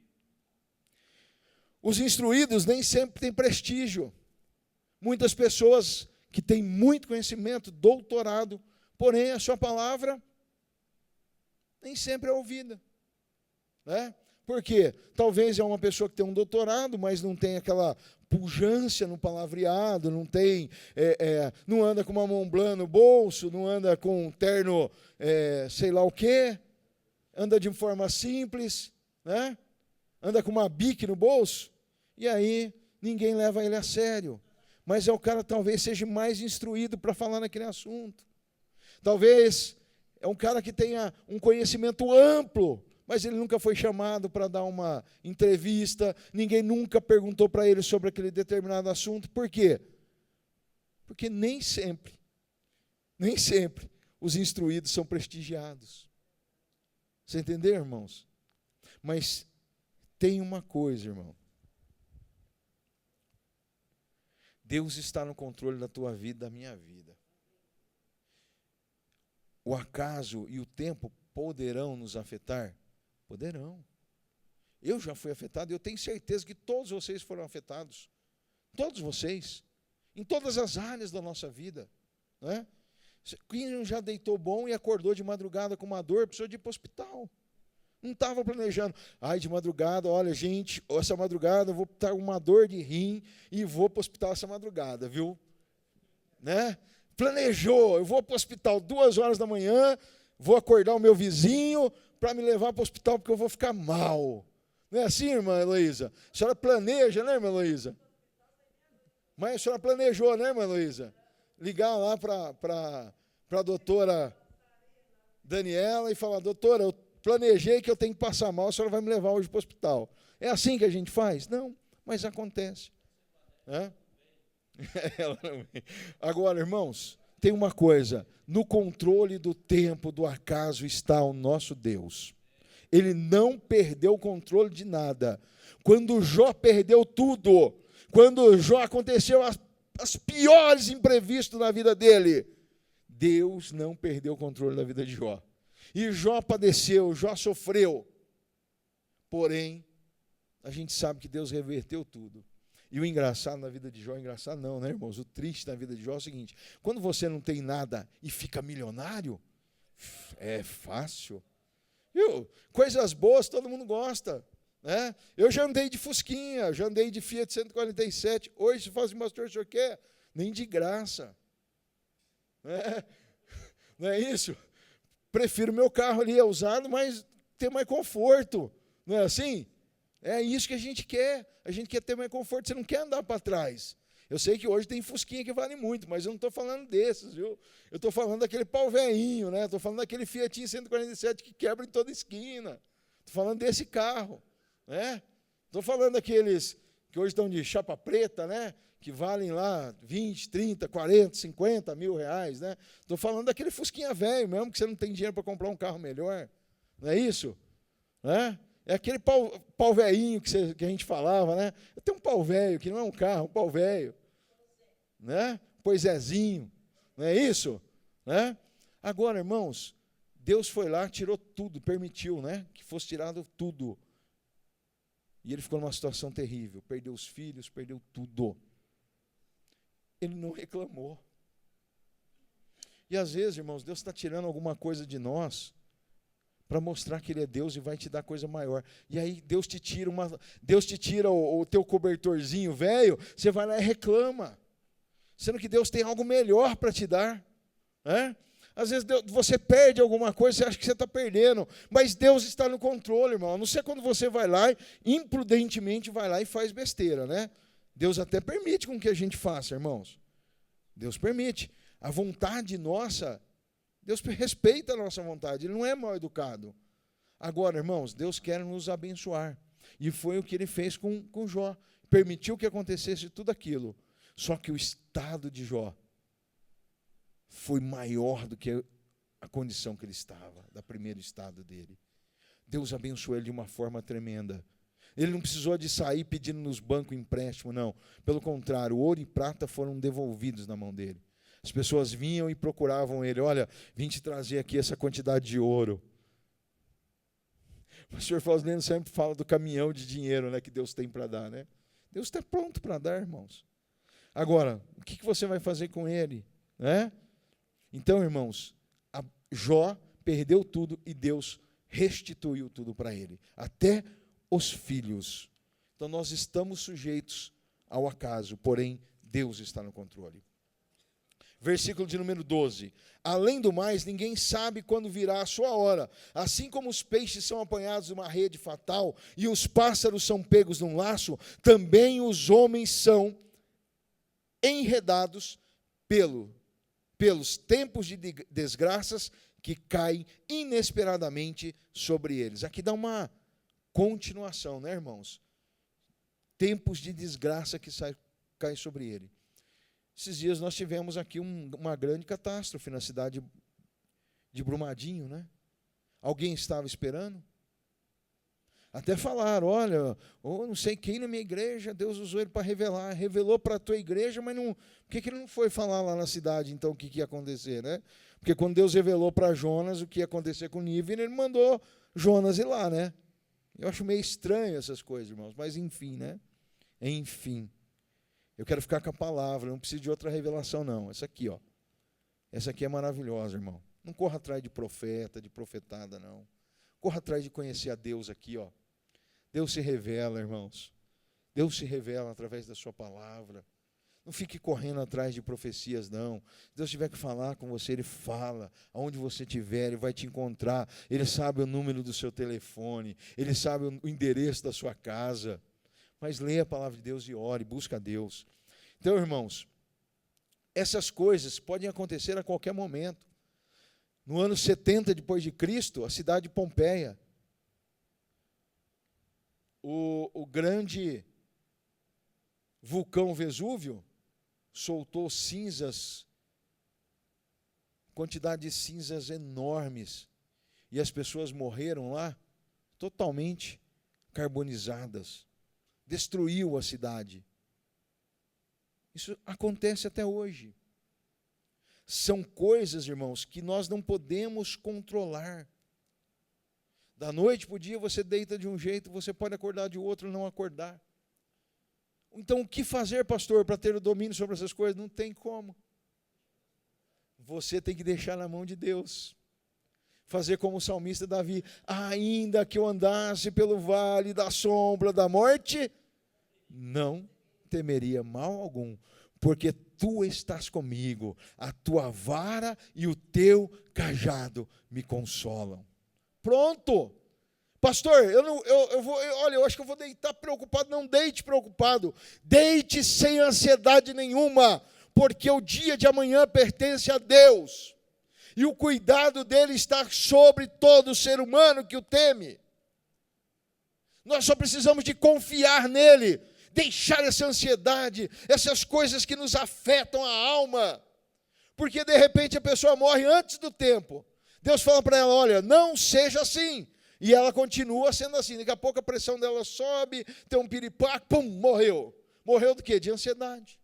Os instruídos nem sempre têm prestígio. Muitas pessoas que têm muito conhecimento, doutorado, porém a sua palavra nem sempre é ouvida. Né? Por quê? Talvez é uma pessoa que tem um doutorado, mas não tem aquela pujança no palavreado, não anda com uma Mont Blanc no bolso, não anda com um terno sei lá o quê, anda de forma simples, né? Anda com uma bique no bolso, e aí ninguém leva ele a sério. Mas o cara talvez seja mais instruído para falar naquele assunto. Talvez é um cara que tenha um conhecimento amplo, mas ele nunca foi chamado para dar uma entrevista, ninguém nunca perguntou para ele sobre aquele determinado assunto. Por quê? Porque nem sempre os instruídos são prestigiados. Você entendeu, irmãos? Mas tem uma coisa, irmão. Deus está no controle da tua vida, da minha vida. O acaso e o tempo poderão nos afetar? Poderão. Eu já fui afetado e eu tenho certeza que todos vocês foram afetados. Todos vocês. Em todas as áreas da nossa vida. Né? Quem já deitou bom e acordou de madrugada com uma dor, precisou de ir para o hospital. Não estava planejando. Ai, de madrugada, olha, gente, essa madrugada eu vou estar com uma dor de rim e vou para o hospital essa madrugada, viu? Né? Planejou, eu vou para o hospital 2 horas da manhã, vou acordar o meu vizinho para me levar para o hospital porque eu vou ficar mal. Não é assim, irmã Heloísa? A senhora planeja, né, irmã Heloísa? Mas a senhora planejou, né, irmã Heloísa? Ligar lá para a doutora Daniela e falar, doutora, eu planejei que eu tenho que passar mal, a senhora vai me levar hoje para o hospital. É assim que a gente faz? Não, mas acontece. Agora, irmãos, tem uma coisa, no controle do tempo, do acaso, está o nosso Deus. Ele não perdeu o controle de nada. Quando Jó perdeu tudo, quando Jó aconteceu as piores imprevistos na vida dele, Deus não perdeu o controle da vida de Jó. E Jó padeceu, Jó sofreu. Porém, a gente sabe que Deus reverteu tudo. E o engraçado na vida de Jó, engraçado não, né, irmãos? O triste na vida de Jó é o seguinte: quando você não tem nada e fica milionário, é fácil. Viu? Coisas boas todo mundo gosta. Né? Eu já andei de Fusquinha, já andei de Fiat 147. Hoje, se fala assim, pastor, o senhor quer? Nem de graça. Não é isso? Prefiro meu carro ali, é usado, mas ter mais conforto. Não é assim? É isso que a gente quer. A gente quer ter mais conforto. Você não quer andar para trás. Eu sei que hoje tem Fusquinha que vale muito, mas eu não estou falando desses, viu? Eu estou falando daquele pau velhinho, né? Estou falando daquele Fiatinho 147 que quebra em toda esquina. Estou falando desse carro, né? Estou falando daqueles que hoje estão de chapa preta, né? Que valem lá 20, 30, 40, 50 mil reais, né? Estou falando daquele Fusquinha velho mesmo, que você não tem dinheiro para comprar um carro melhor. Não é isso? Né? É aquele pau velhinho que a gente falava, né? Eu tenho um pau velho, que não é um carro, um pau velho. Né? Poisézinho. Não é isso? Né? Agora, irmãos, Deus foi lá, tirou tudo, permitiu, né? Que fosse tirado tudo. E ele ficou numa situação terrível. Perdeu os filhos, perdeu tudo. Ele não reclamou. E às vezes, irmãos, Deus está tirando alguma coisa de nós para mostrar que Ele é Deus e vai te dar coisa maior. E aí Deus te tira o teu cobertorzinho velho, você vai lá e reclama. Sendo que Deus tem algo melhor para te dar. Né? Às vezes você perde alguma coisa, você acha que você está perdendo, mas Deus está no controle, irmão. A não ser quando você vai lá, imprudentemente vai lá e faz besteira, né? Deus até permite com que a gente faça, irmãos. Deus permite. A vontade nossa, Deus respeita a nossa vontade, Ele não é mal educado. Agora, irmãos, Deus quer nos abençoar. E foi o que Ele fez com Jó. Permitiu que acontecesse tudo aquilo. Só que o estado de Jó foi maior do que a condição que ele estava, da primeiro estado dele. Deus abençoou ele de uma forma tremenda. Ele não precisou de sair pedindo nos bancos empréstimo, não. Pelo contrário, ouro e prata foram devolvidos na mão dele. As pessoas vinham e procuravam ele. Olha, vim te trazer aqui essa quantidade de ouro. O pastor Fausto sempre fala do caminhão de dinheiro, né, que Deus tem para dar. Né? Deus está pronto para dar, irmãos. Agora, o que você vai fazer com ele? Né? Então, irmãos, Jó perdeu tudo e Deus restituiu tudo para ele. Até os filhos. Então, nós estamos sujeitos ao acaso, porém, Deus está no controle. Versículo de número 12. Além do mais, ninguém sabe quando virá a sua hora. Assim como os peixes são apanhados numa rede fatal e os pássaros são pegos num laço, também os homens são enredados pelos tempos de desgraças que caem inesperadamente sobre eles. Aqui dá uma continuação, né, irmãos? Tempos de desgraça que caem sobre ele. Esses dias nós tivemos aqui uma grande catástrofe na cidade de Brumadinho, né? Alguém estava esperando? Até falaram, olha, não sei quem na minha igreja, Deus usou ele para revelar, revelou para a tua igreja, mas não, por que ele não foi falar lá na cidade, então, o que ia acontecer, né? Porque quando Deus revelou para Jonas o que ia acontecer com Nínive, ele mandou Jonas ir lá, né? Eu acho meio estranho essas coisas, irmãos, mas enfim, né? Enfim. Eu quero ficar com a palavra, não preciso de outra revelação, não. Essa aqui, ó. Essa aqui é maravilhosa, irmão. Não corra atrás de profeta, de profetada, não. Corra atrás de conhecer a Deus aqui, ó. Deus se revela, irmãos. Deus se revela através da sua palavra. Não fique correndo atrás de profecias, não. Se Deus tiver que falar com você, Ele fala. Aonde você estiver, Ele vai te encontrar. Ele sabe o número do seu telefone. Ele sabe o endereço da sua casa. Mas leia a palavra de Deus e ore, busca a Deus. Então, irmãos, essas coisas podem acontecer a qualquer momento. No ano 70 depois de Cristo, a cidade de Pompeia, o grande vulcão Vesúvio soltou cinzas quantidade de cinzas enormes. E as pessoas morreram lá totalmente carbonizadas. Destruiu a cidade. Isso acontece até hoje. São coisas, irmãos, que nós não podemos controlar. Da noite para o dia você deita de um jeito, você pode acordar de outro, não acordar. Então, o que fazer, pastor, para ter o domínio sobre essas coisas? Não tem como. Você tem que deixar na mão de Deus. Fazer como o salmista Davi: ainda que eu andasse pelo vale da sombra da morte, não temeria mal algum, porque tu estás comigo, a tua vara e o teu cajado me consolam. Pronto. Pastor, eu acho que eu vou deitar preocupado. Não deite preocupado. Deite sem ansiedade nenhuma, porque o dia de amanhã pertence a Deus. E o cuidado dele está sobre todo ser humano que o teme. Nós só precisamos de confiar nele, deixar essa ansiedade, essas coisas que nos afetam a alma. Porque de repente a pessoa morre antes do tempo. Deus fala para ela: olha, não seja assim. E ela continua sendo assim. Daqui a pouco a pressão dela sobe, tem um piripaque, pum, morreu. Morreu do quê? De ansiedade.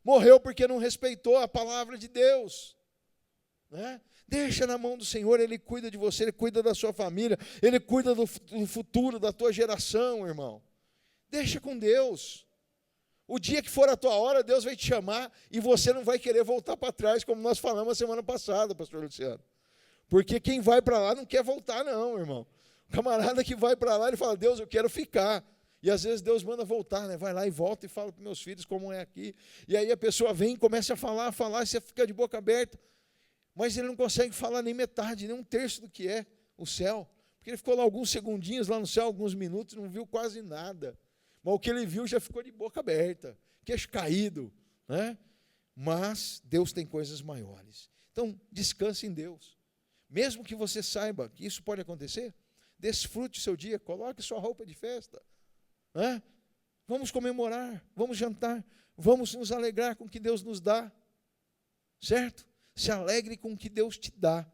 Morreu porque não respeitou a palavra de Deus. Né? Deixa na mão do Senhor, Ele cuida de você, Ele cuida da sua família, Ele cuida do futuro da tua geração, irmão. Deixa com Deus. O dia que for a tua hora, Deus vai te chamar e você não vai querer voltar para trás, como nós falamos a semana passada, pastor Luciano. Porque quem vai para lá não quer voltar não, irmão. O camarada que vai para lá, ele fala: Deus, eu quero ficar. E às vezes Deus manda voltar, né? Vai lá e volta e fala para meus filhos como é aqui. E aí a pessoa vem e começa a falar, e você fica de boca aberta. Mas ele não consegue falar nem metade, nem um terço do que é o céu. Porque ele ficou lá alguns segundinhos lá no céu, alguns minutos, não viu quase nada. Mas o que ele viu já ficou de boca aberta, queixo caído, né? Mas Deus tem coisas maiores. Então, descanse em Deus. Mesmo que você saiba que isso pode acontecer, desfrute o seu dia, coloque sua roupa de festa. Né? Vamos comemorar, vamos jantar, vamos nos alegrar com o que Deus nos dá. Certo? Se alegre com o que Deus te dá.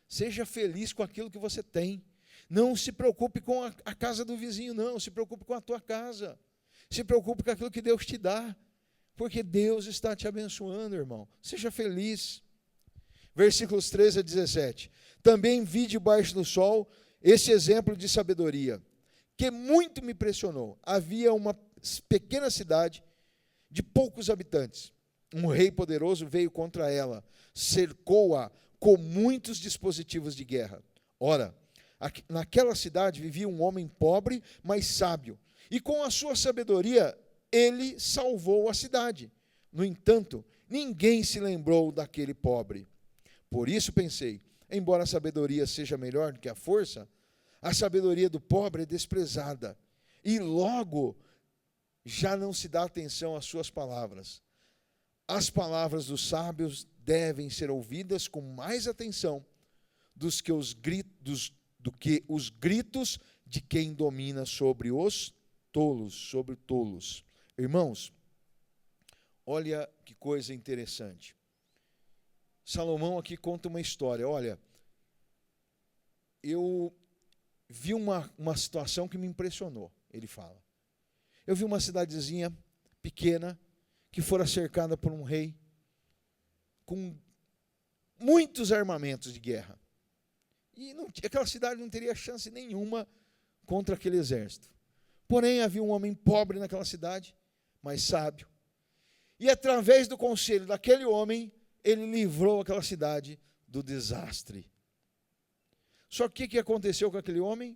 Seja feliz com aquilo que você tem. Não se preocupe com a casa do vizinho, não. Se preocupe com a tua casa. Se preocupe com aquilo que Deus te dá. Porque Deus está te abençoando, irmão. Seja feliz. Versículos 13 a 17. Também vi debaixo do sol esse exemplo de sabedoria, que muito me impressionou. Havia uma pequena cidade de poucos habitantes. Um rei poderoso veio contra ela, cercou-a com muitos dispositivos de guerra. Ora, naquela cidade vivia um homem pobre, mas sábio, e com a sua sabedoria ele salvou a cidade. No entanto, ninguém se lembrou daquele pobre. Por isso pensei, embora a sabedoria seja melhor do que a força, a sabedoria do pobre é desprezada, e logo já não se dá atenção às suas palavras. As palavras dos sábios devem ser ouvidas com mais atenção do que os gritos de quem domina sobre os tolos. Irmãos, olha que coisa interessante. Salomão aqui conta uma história. Olha, eu vi uma situação que me impressionou, ele fala. Eu vi uma cidadezinha pequena que fora cercada por um rei com muitos armamentos de guerra. E aquela cidade não teria chance nenhuma contra aquele exército. Porém, havia um homem pobre naquela cidade, mas sábio. E através do conselho daquele homem, ele livrou aquela cidade do desastre. Só que o que aconteceu com aquele homem?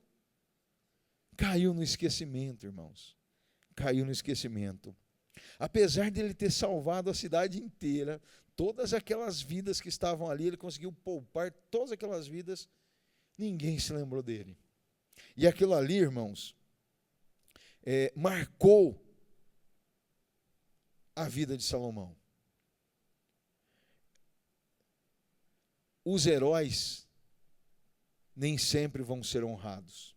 Caiu no esquecimento, irmãos. Caiu no esquecimento. Apesar de ele ter salvado a cidade inteira, todas aquelas vidas que estavam ali, ele conseguiu poupar todas aquelas vidas, ninguém se lembrou dele. E aquilo ali, irmãos, marcou a vida de Salomão. Os heróis nem sempre vão ser honrados.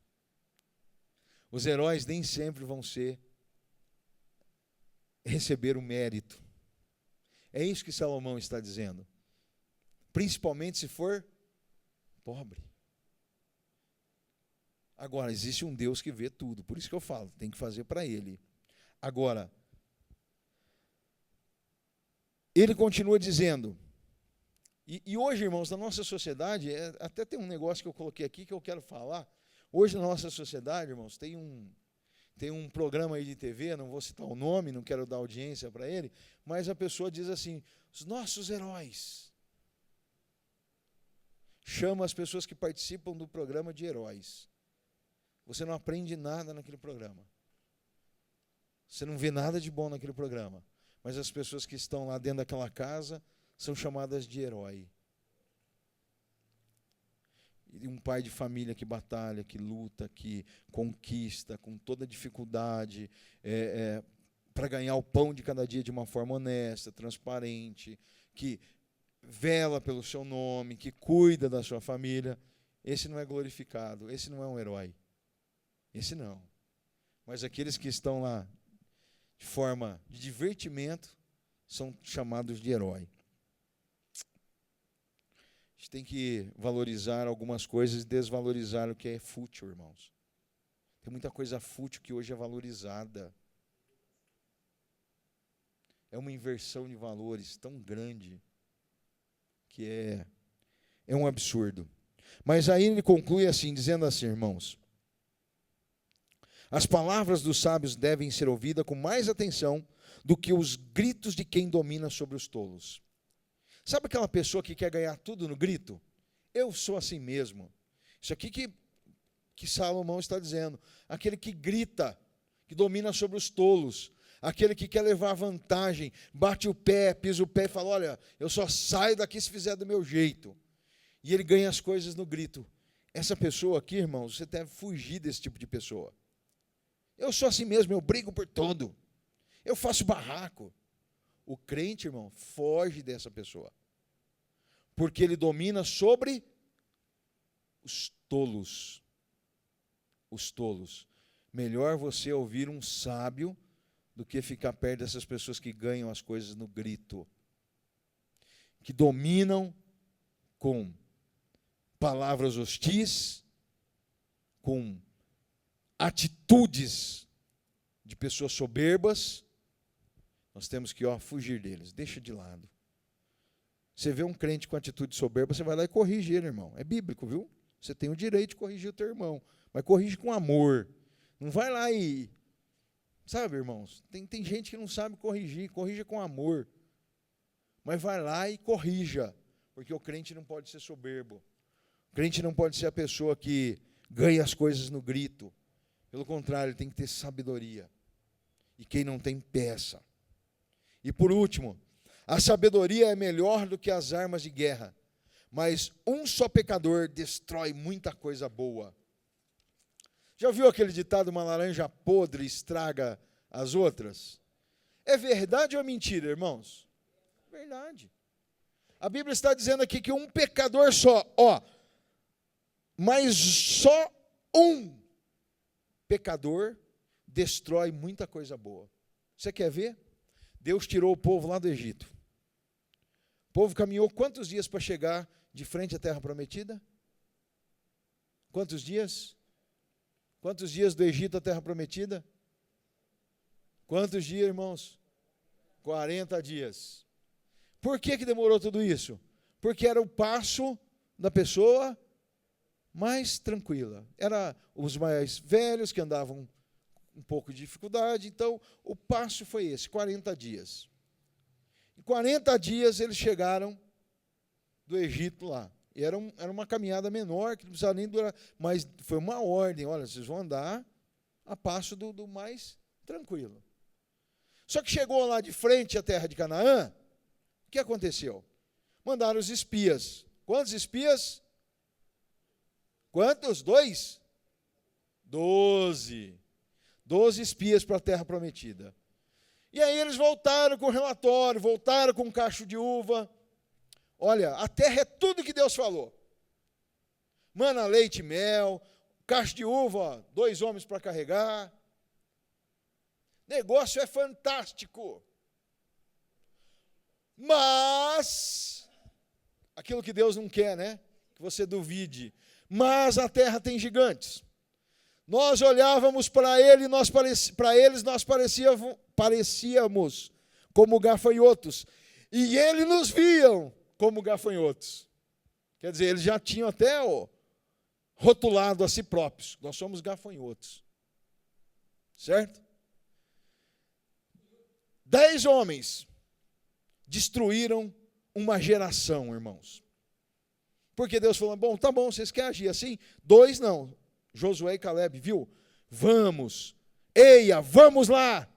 Os heróis nem sempre vão receber o mérito. É isso que Salomão está dizendo. principalmente se for pobre. Agora, existe um Deus que vê tudo, por isso que eu falo, tem que fazer para Ele. Agora, ele continua dizendo, e hoje, irmãos, na nossa sociedade, até tem um negócio que eu coloquei aqui que eu quero falar. Hoje, na nossa sociedade, irmãos, tem um programa aí de TV, não vou citar o nome, não quero dar audiência para ele, mas a pessoa diz assim, os nossos heróis. Chama as pessoas que participam do programa de heróis. Você não aprende nada naquele programa. Você não vê nada de bom naquele programa. Mas as pessoas que estão lá dentro daquela casa são chamadas de herói. E um pai de família que batalha, que luta, que conquista com toda dificuldade, para ganhar o pão de cada dia de uma forma honesta, transparente, que vela pelo seu nome, que cuida da sua família. Esse não é glorificado, esse não é um herói. Esse não. Mas aqueles que estão lá de forma de divertimento são chamados de herói. A gente tem que valorizar algumas coisas e desvalorizar o que é fútil, irmãos. Tem muita coisa fútil que hoje é valorizada. É uma inversão de valores tão grande que é um absurdo. Mas aí ele conclui assim, dizendo assim, irmãos, as palavras dos sábios devem ser ouvidas com mais atenção do que os gritos de quem domina sobre os tolos. Sabe aquela pessoa que quer ganhar tudo no grito? Eu sou assim mesmo. Isso aqui que Salomão está dizendo. Aquele que grita, que domina sobre os tolos. Aquele que quer levar vantagem, bate o pé, pisa o pé e fala, olha, eu só saio daqui se fizer do meu jeito. E ele ganha as coisas no grito. Essa pessoa aqui, irmãos, você deve fugir desse tipo de pessoa. Eu sou assim mesmo, eu brigo por tudo. Eu faço barraco. O crente, irmão, foge dessa pessoa. Porque ele domina sobre os tolos. Os tolos. Melhor você ouvir um sábio do que ficar perto dessas pessoas que ganham as coisas no grito. Que dominam com palavras hostis, com atitudes de pessoas soberbas. Nós temos que fugir deles, deixa de lado. Você vê um crente com atitude soberba, você vai lá e corrige ele, irmão. É bíblico, viu? Você tem o direito de corrigir o teu irmão, mas corrige com amor. Não vai lá e... Sabe, irmãos, tem gente que não sabe corrigir, corrija com amor. Mas vai lá e corrija, porque o crente não pode ser soberbo. O crente não pode ser a pessoa que ganha as coisas no grito. Pelo contrário, ele tem que ter sabedoria. E quem não tem, peça. E por último, a sabedoria é melhor do que as armas de guerra, mas um só pecador destrói muita coisa boa. Já ouviu aquele ditado, uma laranja podre estraga as outras? É verdade ou é mentira, irmãos? Verdade. A Bíblia está dizendo aqui que um pecador só, mas só um pecador destrói muita coisa boa. Você quer ver? Deus tirou o povo lá do Egito. O povo caminhou quantos dias para chegar de frente à terra prometida? Quantos dias? Quantos dias do Egito à terra prometida? Quantos dias, irmãos? 40 dias. Por que demorou tudo isso? Porque era o passo da pessoa mais tranquila. Era os mais velhos que andavam um pouco de dificuldade, então o passo foi esse, 40 dias. Em 40 dias eles chegaram do Egito lá. E era uma caminhada menor, que não precisava nem durar, mas foi uma ordem, olha, vocês vão andar a passo do mais tranquilo. Só que chegou lá de frente à terra de Canaã, o que aconteceu? Mandaram os espias. Quantos espias? Quantos? 2? 12. 12 espias para a terra prometida. E aí eles voltaram com o relatório, voltaram com um cacho de uva. Olha, a terra é tudo que Deus falou. Mana, leite e mel, cacho de uva, 2 homens para carregar. Negócio é fantástico. Mas aquilo que Deus não quer, né? Que você duvide. Mas a terra tem gigantes. Nós olhávamos para eles, nós parecíamos como gafanhotos. E eles nos viam como gafanhotos. Quer dizer, eles já tinham até rotulado a si próprios. Nós somos gafanhotos. Certo? 10 homens destruíram uma geração, irmãos. Porque Deus falou, bom, tá bom, vocês querem agir assim? 2 não. Josué e Caleb, viu? Vamos. Eia, vamos lá.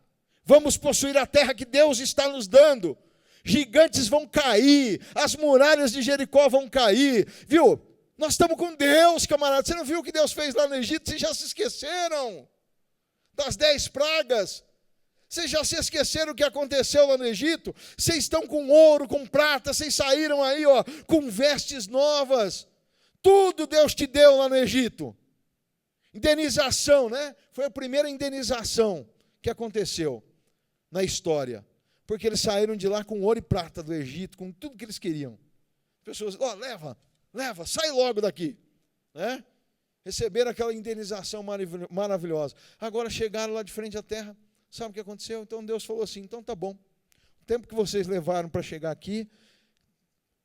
Vamos possuir a terra que Deus está nos dando. Gigantes vão cair. As muralhas de Jericó vão cair. Viu? Nós estamos com Deus, camarada. Você não viu o que Deus fez lá no Egito? Vocês já se esqueceram das 10 pragas. Vocês já se esqueceram o que aconteceu lá no Egito? Vocês estão com ouro, com prata, vocês saíram aí, com vestes novas. Tudo Deus te deu lá no Egito. Indenização, né? Foi a primeira indenização que aconteceu na história. Porque eles saíram de lá com ouro e prata do Egito, com tudo que eles queriam. As pessoas, leva, sai logo daqui. Né? Receberam aquela indenização maravilhosa. Agora chegaram lá de frente à terra. Sabe o que aconteceu? Então Deus falou assim, então tá bom. O tempo que vocês levaram para chegar aqui,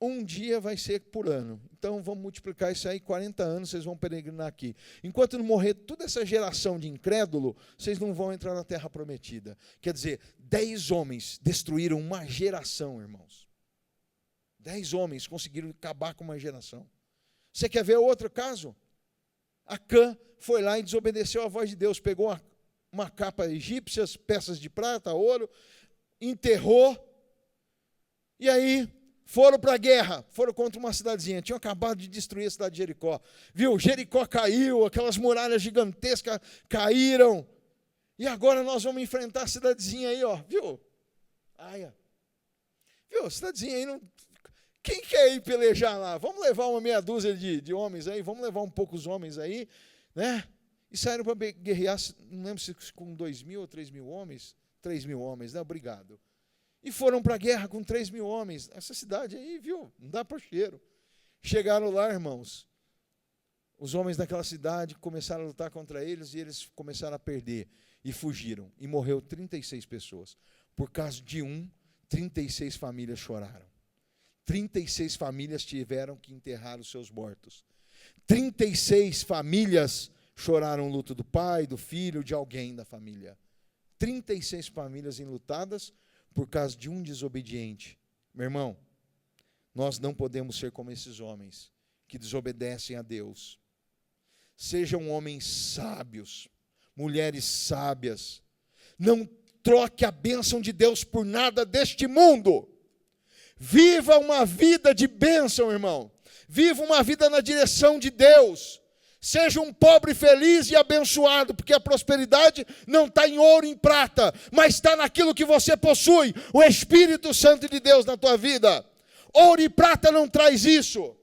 um dia vai ser por ano. Então vamos multiplicar isso aí, 40 anos vocês vão peregrinar aqui. Enquanto não morrer toda essa geração de incrédulo, vocês não vão entrar na terra prometida. Quer dizer, 10 homens destruíram uma geração, irmãos. 10 homens conseguiram acabar com uma geração. Você quer ver outro caso? Acã foi lá e desobedeceu à voz de Deus, pegou uma capa egípcia, peças de prata, ouro, enterrou, e aí foram para a guerra, foram contra uma cidadezinha, tinham acabado de destruir a cidade de Jericó, viu, Jericó caiu, aquelas muralhas gigantescas caíram, e agora nós vamos enfrentar a cidadezinha aí, viu, viu, cidadezinha aí, não... Quem quer ir pelejar lá? Vamos levar uma meia dúzia de homens aí, vamos levar um poucos homens aí, né? E saíram para guerrear, não lembro se com 2.000 ou 3.000 homens. 3.000 homens, né? Obrigado. E foram para a guerra com 3.000 homens. Essa cidade aí, viu? Não dá para cheiro. Chegaram lá, irmãos. Os homens daquela cidade começaram a lutar contra eles e eles começaram a perder. E fugiram. E morreu 36 pessoas. Por causa de 36 famílias choraram. 36 famílias tiveram que enterrar os seus mortos. 36 famílias choraram o luto do pai, do filho, de alguém da família. 36 famílias enlutadas por causa de um desobediente. Meu irmão, nós não podemos ser como esses homens que desobedecem a Deus. Sejam homens sábios, mulheres sábias. Não troque a bênção de Deus por nada deste mundo. Viva uma vida de bênção, irmão. Viva uma vida na direção de Deus. Seja um pobre feliz e abençoado, porque a prosperidade não está em ouro e em prata, mas está naquilo que você possui, o Espírito Santo de Deus na tua vida. Ouro e prata não traz isso.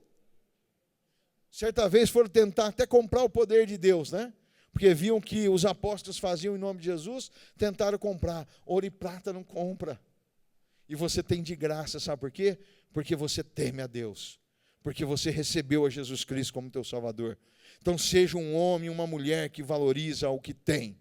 Certa vez foram tentar até comprar o poder de Deus, né? Porque viam que os apóstolos faziam em nome de Jesus, tentaram comprar. Ouro e prata não compra. E você tem de graça, sabe por quê? Porque você teme a Deus. Porque você recebeu a Jesus Cristo como teu Salvador. Então seja um homem, uma mulher que valoriza o que tem.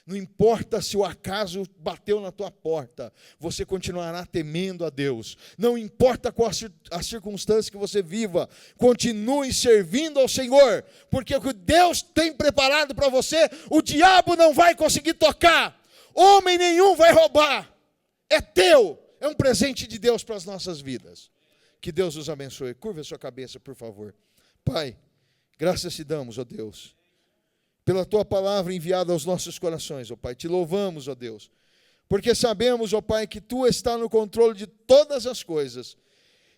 Não importa se o acaso bateu na tua porta, você continuará temendo a Deus. Não importa qual a circunstância que você viva, continue servindo ao Senhor, porque o que Deus tem preparado para você, o diabo não vai conseguir tocar, homem nenhum vai roubar. É teu, é um presente de Deus para as nossas vidas. Que Deus os abençoe. Curva a sua cabeça, por favor. Pai, graças te damos, ó Deus, pela tua palavra enviada aos nossos corações, ó Pai. Te louvamos, ó Deus, porque sabemos, ó Pai, que tu está no controle de todas as coisas.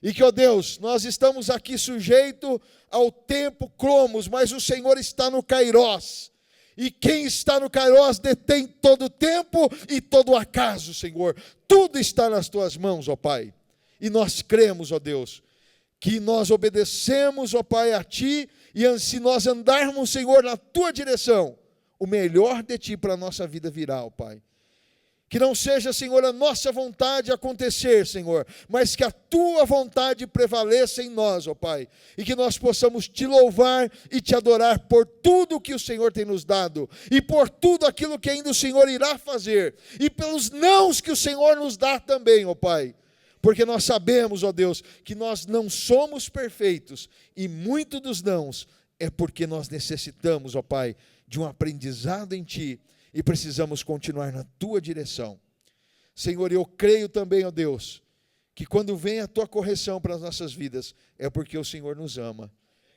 E que, ó Deus, nós estamos aqui sujeitos ao tempo cromos, mas o Senhor está no Kairós. E quem está no Kairós detém todo o tempo e todo o acaso, Senhor. Tudo está nas tuas mãos, ó Pai. E nós cremos, ó Deus, que nós obedecemos, ó Pai, a Ti, e se nós andarmos, Senhor, na Tua direção, o melhor de Ti para a nossa vida virá, ó Pai. Que não seja, Senhor, a nossa vontade acontecer, Senhor, mas que a Tua vontade prevaleça em nós, ó Pai. E que nós possamos Te louvar e Te adorar por tudo que o Senhor tem nos dado. E por tudo aquilo que ainda o Senhor irá fazer. E pelos nãos que o Senhor nos dá também, ó Pai. Porque nós sabemos, ó Deus, que nós não somos perfeitos. E muito dos nãos é porque nós necessitamos, ó Pai, de um aprendizado em Ti. E precisamos continuar na Tua direção. Senhor, eu creio também, ó Deus, que quando vem a Tua correção para as nossas vidas, é porque o Senhor nos ama.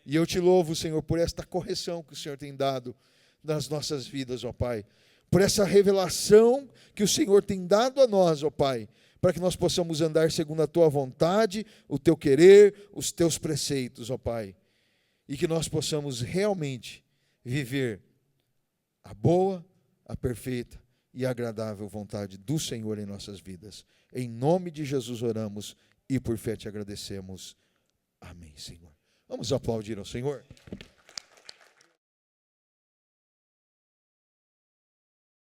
E eu Te louvo, Senhor, por esta correção que o Senhor tem dado nas nossas vidas, ó Pai. Por essa revelação que o Senhor tem dado a nós, ó Pai, para que nós possamos andar segundo a Tua vontade, o Teu querer, os Teus preceitos, ó Pai. E que nós possamos realmente viver a boa, a perfeita e agradável vontade do Senhor em nossas vidas. Em nome de Jesus oramos e por fé Te agradecemos. Amém, Senhor. Vamos aplaudir ao Senhor.